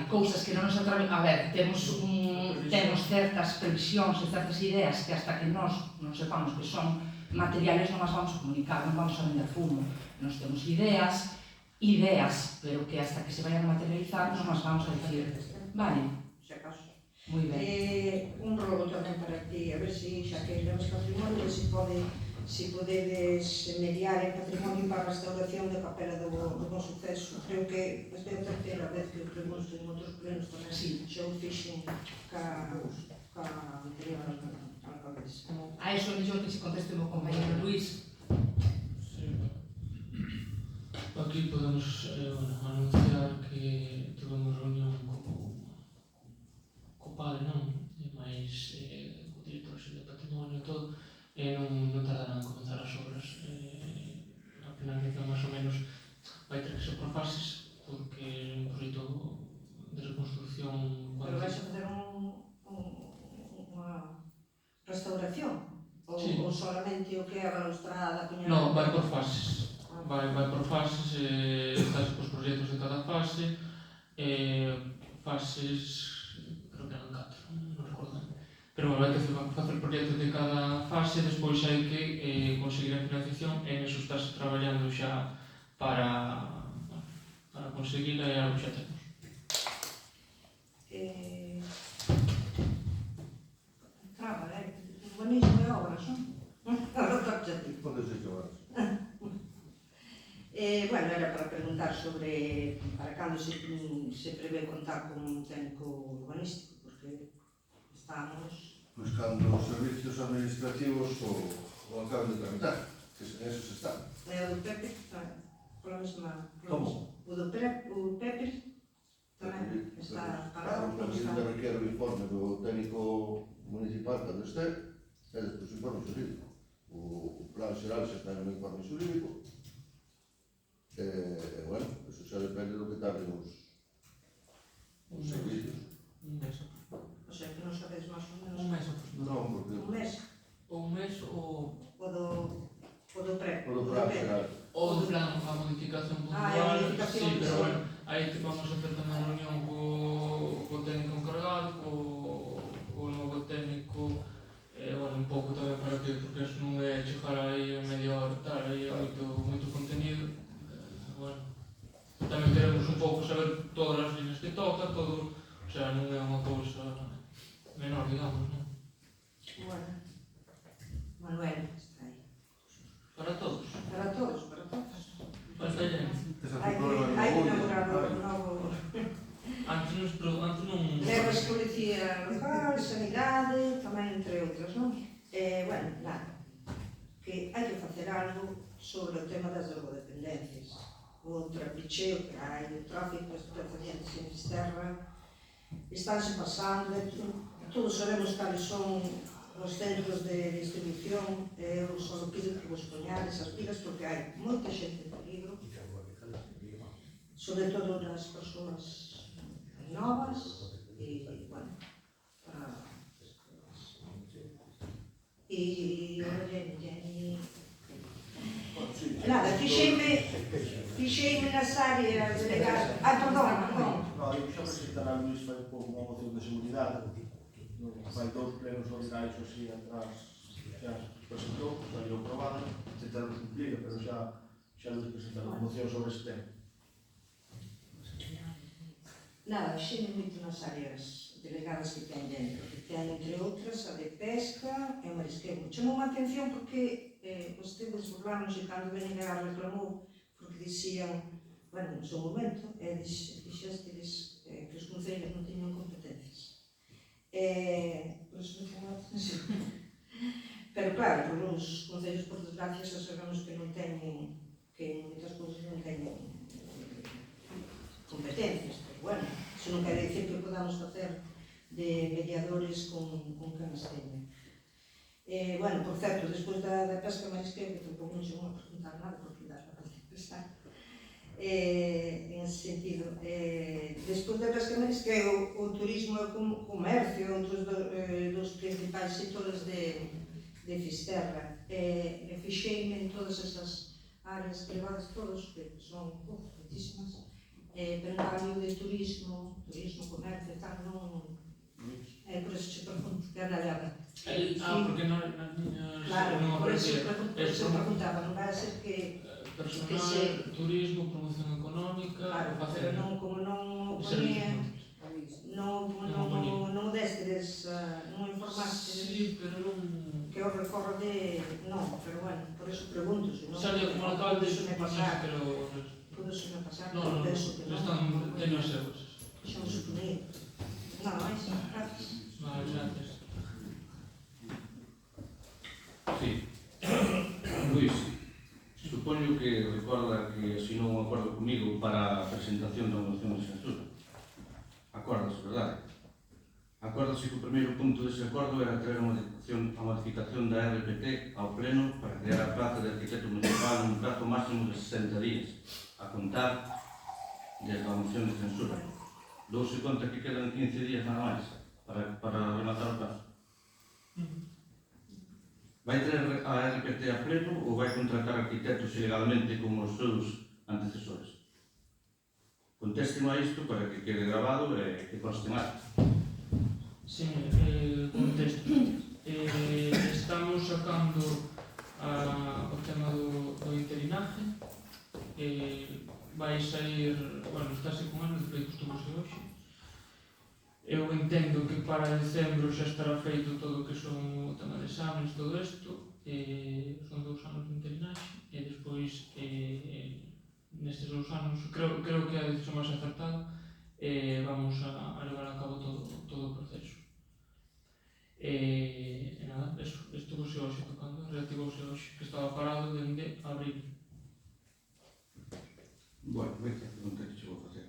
cousas que non nos atravesen. A ver, temos certas previsións e certas ideas que hasta que nós non sepamos que son materiales non as vamos a comunicar, non vamos a vender fumo. Nos temos ideas, pero que hasta que se vayan a materializar non as vamos a dicir. Vale. Moi ben. Un rogo tamén para ti, a ver se xa que levas patrimonio, se podedes mediar en patrimonio para a restauración da capela do Bom Suceso. Creo que esta é a terceira vez que o pregunto en outros plenos tamén. Xa o fixen ca anterior alcaldesa. A eso é mellor que se conteste o meu compañero Luís. Aquí podemos anunciar que tivemos reunión co padre, non? E máis co director de patrimonio e todo, e non tardarán en comenzar as obras. A finalización máis ou menos vai ter que ser por fases, porque é un proxecto de reconstrucción... Pero vais a facer unha restauración? Ou solamente o que é a balaustrada? Non, vai por fases. Vai por fases, estás cos proxectos de cada fase, fases... creo que eran 4, non recordo. Pero hai que facer proxectos de cada fase, despois hai que conseguir a financiación, e neso estás traballando xa para conseguila, e algo xa temos. Urbanismo e obras, non? Agora toca a ti. Podes acabar. Era para preguntar sobre para cando se prevé contar con un técnico urbanístico, porque estamos... Pois cando os servicios administrativos o acaban de tramitar, que en eso se está. E o do Pepe, pola mesma... Como? O do Pepe tamén está parado. Claro, tamén requer o informe do técnico municipal cando este, e E despois o informe xurídico. O plan xeral xa está no informe xurídico. Bueno, eso xa depende do que tarden os servicios. Un mes. O sea, que non sabedes máis ou menos. Un mes aproximadamente. Non, porque Un mes. Ou un mes ou O do pre. o do plan xeral. ou do plan a modificación puntual. A modificación, Sí, pero sí. bueno, aí te vamos a hacer tamén reunión co técnico encargado, co novo técnico, bueno, un pouco tamén para que, porque eso non é chegar aí a media hora, tal, aí é moito contenido. Bueno, tamén queremos un pouco saber todas as líneas que toca, todo, o sea, non é unha cousa menor, digamos, non? Bueno. Manuel, está aí. Para todos. Para todos, para todos. Pastellen. Hai que elaborar o novo... Antes non... Levas policía local, sanidade, tamén entre outras, non? Bueno, nada. Que hai que facer algo sobre o tema das drogodependencias. O trapicheo que hai, o tráfico de estupefacientes en Fisterra, estánse pasando, todos sabemos cales son os centros de distribución, eu só pido que vos poñades as pilas porque hai moita xente en peligro, sobre todo nas persoas novas, e, bueno, para... E, nada, fixeime nas áreas delegadas... perdón. No, eu xa presentar a Luís vai un pouco unha moción de seguridade. Vai dous plenos ordinarios así atrás, xa presentou, salió aprobada, intentaron cumplir, pero xa Luís presentaron unha moción sobre este tema. Nada, fixeime moito nas áreas delegadas que ten dentro, que ten, entre outras, a de pesca e o marisqueo. Chamou a atención porque vostedes burlamos e cando Benegar reclamou, porque dicían, bueno, no seu momento, dixestedes que os concellos non teñan competencias. Por eso me chamou a atención. Pero claro, os concellos, por desgracia, xa sabemos que non teñen, que en moitas cousas non teñen competencias, pero bueno, eso non quere dicir que podamos facer de mediadores con quen as teña. Bueno, por certo, despois da pesca marisqueo, que tampouco non chegou a preguntar nada, porque dá para pensar, en ese sentido, despois da pesca marisqueo, o turismo e o comercio, outros dos principais sectores de Fisterra, fixeime en todas esas áreas privadas, todos, que son muitísimas, pero en cambio de turismo, comercio e tal, non... por eso che pregunto, que anda dela. Porque non Claro, por eso aparecía. preguntaba, non vai a ser que... Personal, turismo, promoción económica... Claro, pero non, como non o ponía, non o destes, non informaste... Sí, pero non... Que o recorde... Non, pero bueno, por eso pregunto, se non... Salía como alcalde, Podes me pasar, pero... podes me pasar, Non, penso que non. están teño as euros. Xa me suponía. Non, máis, gracias. Vale, gracias. Sí. Luís, supoño que recorda que asinou un acordo comigo para a presentación da moción de censura. Acordas, verdade? Acórdase que o primeiro punto dese acordo era traer a modificación da RPT ao pleno para crear a plaza de arquitecto municipal nun prazo máximo de 60 días, a contar desde a moción de censura. Douse conta que quedan 15 días nada máis para rematar o plazo. Vai traer a RPT a pleno ou vai contratar arquitectos ilegalmente como os seus antecesores? Conteste-me a isto para que quede grabado e que conste máis. Sí, contesto. Estamos sacando o tema do interinaje. Vai sair, bueno, estáse con ano, depois costúmose hoxe. Eu entendo que para decembro xa estará feito todo o que son o tema de exames, todo isto. Son 2 anos de interinaxe e despois, nestes 2 anos, creo que a decisión máis acertada, vamos a levar a cabo todo o proceso. Nada, eso, estuvouse hoxe tocando, reactivouse hoxe, que estaba parado dende abril. Bueno, veis a pregunta que che vou facer.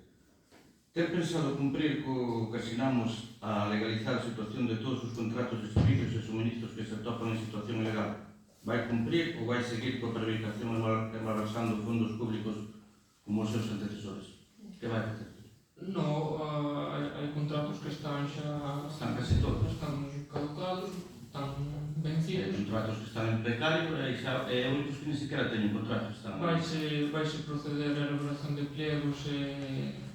Ten pensado cumprir co que asinamos a legalizar a situación de todos os contratos de servicios e suministros que se atopan en situación ilegal? Vai cumprir ou vai seguir coa prevaricación e malversando fondos públicos como os seus antecesores? Que vai facer? No, hai contratos que están xa... Están casi todos. Están caducados, están Hai vencidos. contratos que están en precario e xa é únicos que ni siquiera teñen contratos. Están... Vaise proceder a elaboración de pliegos e...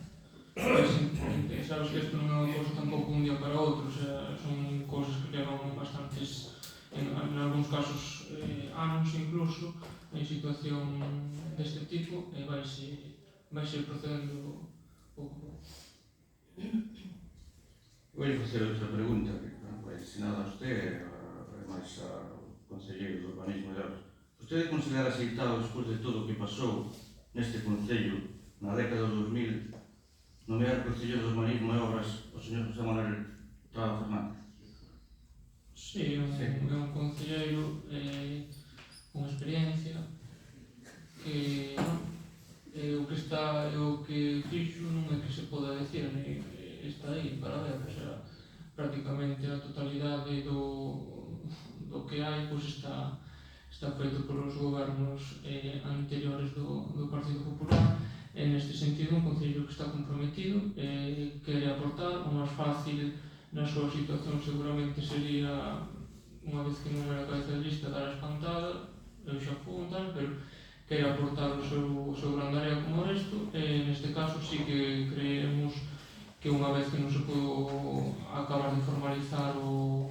Sabes que isto non é unha cousa tampouco un día para outro, son cousas que levan bastantes, en algúns casos anos incluso, en situación deste tipo, e vaise procedendo pouco a pouco. Vou facer outra pregunta que vai ensinada a usted e máis ao Conselleiro do Urbanismo e Obras. Vostede considera aceitado despois de todo o que pasou neste Concello na década do 2000 nomear Conselleiro do Urbanismo e Obras o señor José Manuel Traba Fernández? Sí, é un concelleiro con experiencia que o que fixo non é que se poda decir, está aí para ver, o sea, prácticamente a totalidade do que hai pois está feito polos gobernos anteriores do Partido Popular. En este sentido, un concello que está comprometido, quere aportar. O máis fácil na súa situación seguramente sería, unha vez que non era cabeza de lista, dar a espantada, eu xa fui tal, pero quere aportar o seu grande área como resto, e neste caso sí que creemos que unha vez que non se pudo acabar de formalizar o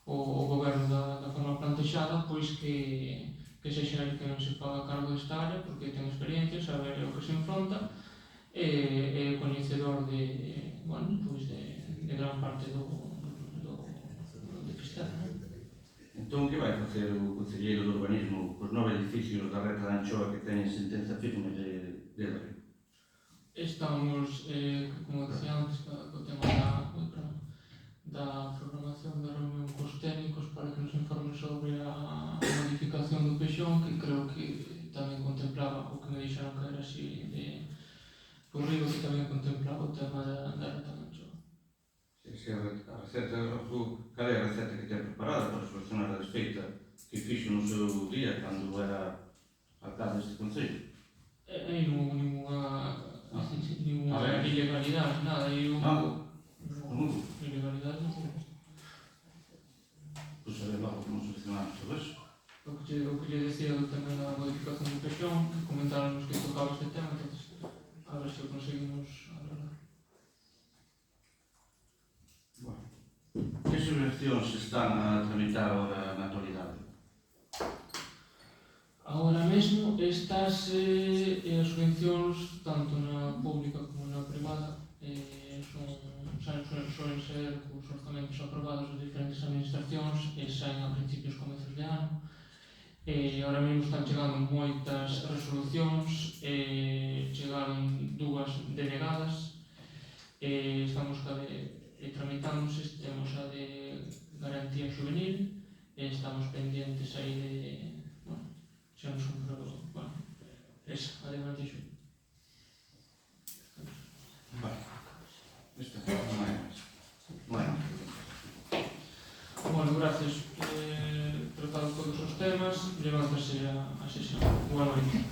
goberno da forma plantexada, pois que sexa el que non se faga cargo desta área, porque ten experiencia, sabe o que se enfronta e coñecedor de gran parte do Fisterra. Entón, que vai facer o Concelleiro do Urbanismo cos 9 edificios da Reta da Anchoa que teñen sentenza firme de Rei? Estamos, como decía antes, co tema da programación da reunión cos técnicos para que nos informen sobre a modificación do peixón, que creo que tamén contemplaba o que me dixeron que era así por riba, que tamén contemplaba o tema da Reta da Anchoa. A receta, cal é a receta que ten preparada para solucionar a desfeita que fixo no seu día cando era alcalde deste Concello? Aí non houve ninguna ilegalidade, nada, aí houve... Ilegalidade non houve. Pois a ver logo como solucionamos todo eso. O que lle decía do tema da modificación do peixón, que comentaron que tocaba este tema, entonces a ver se o conseguimos arreglar. Bueno, que subvencións están a tramitar agora na actualidade? Agora mesmo estas as subvencións, tanto na pública como na privada, suelen ser os orzamentos aprobados das diferentes administracións e saen a principios comezos de ano. Ahora mesmo están chegando moitas resolucións, chegaron 2 denegadas, estamos tramitándose, temos a de garantía juvenil, estamos pendientes aí de, xa non son, pero, esa, a de garantía juvenil. Vale. Isto non hai máis. Bueno, gracias. Tratado todos os temas, levántase a sesión. Boa noite.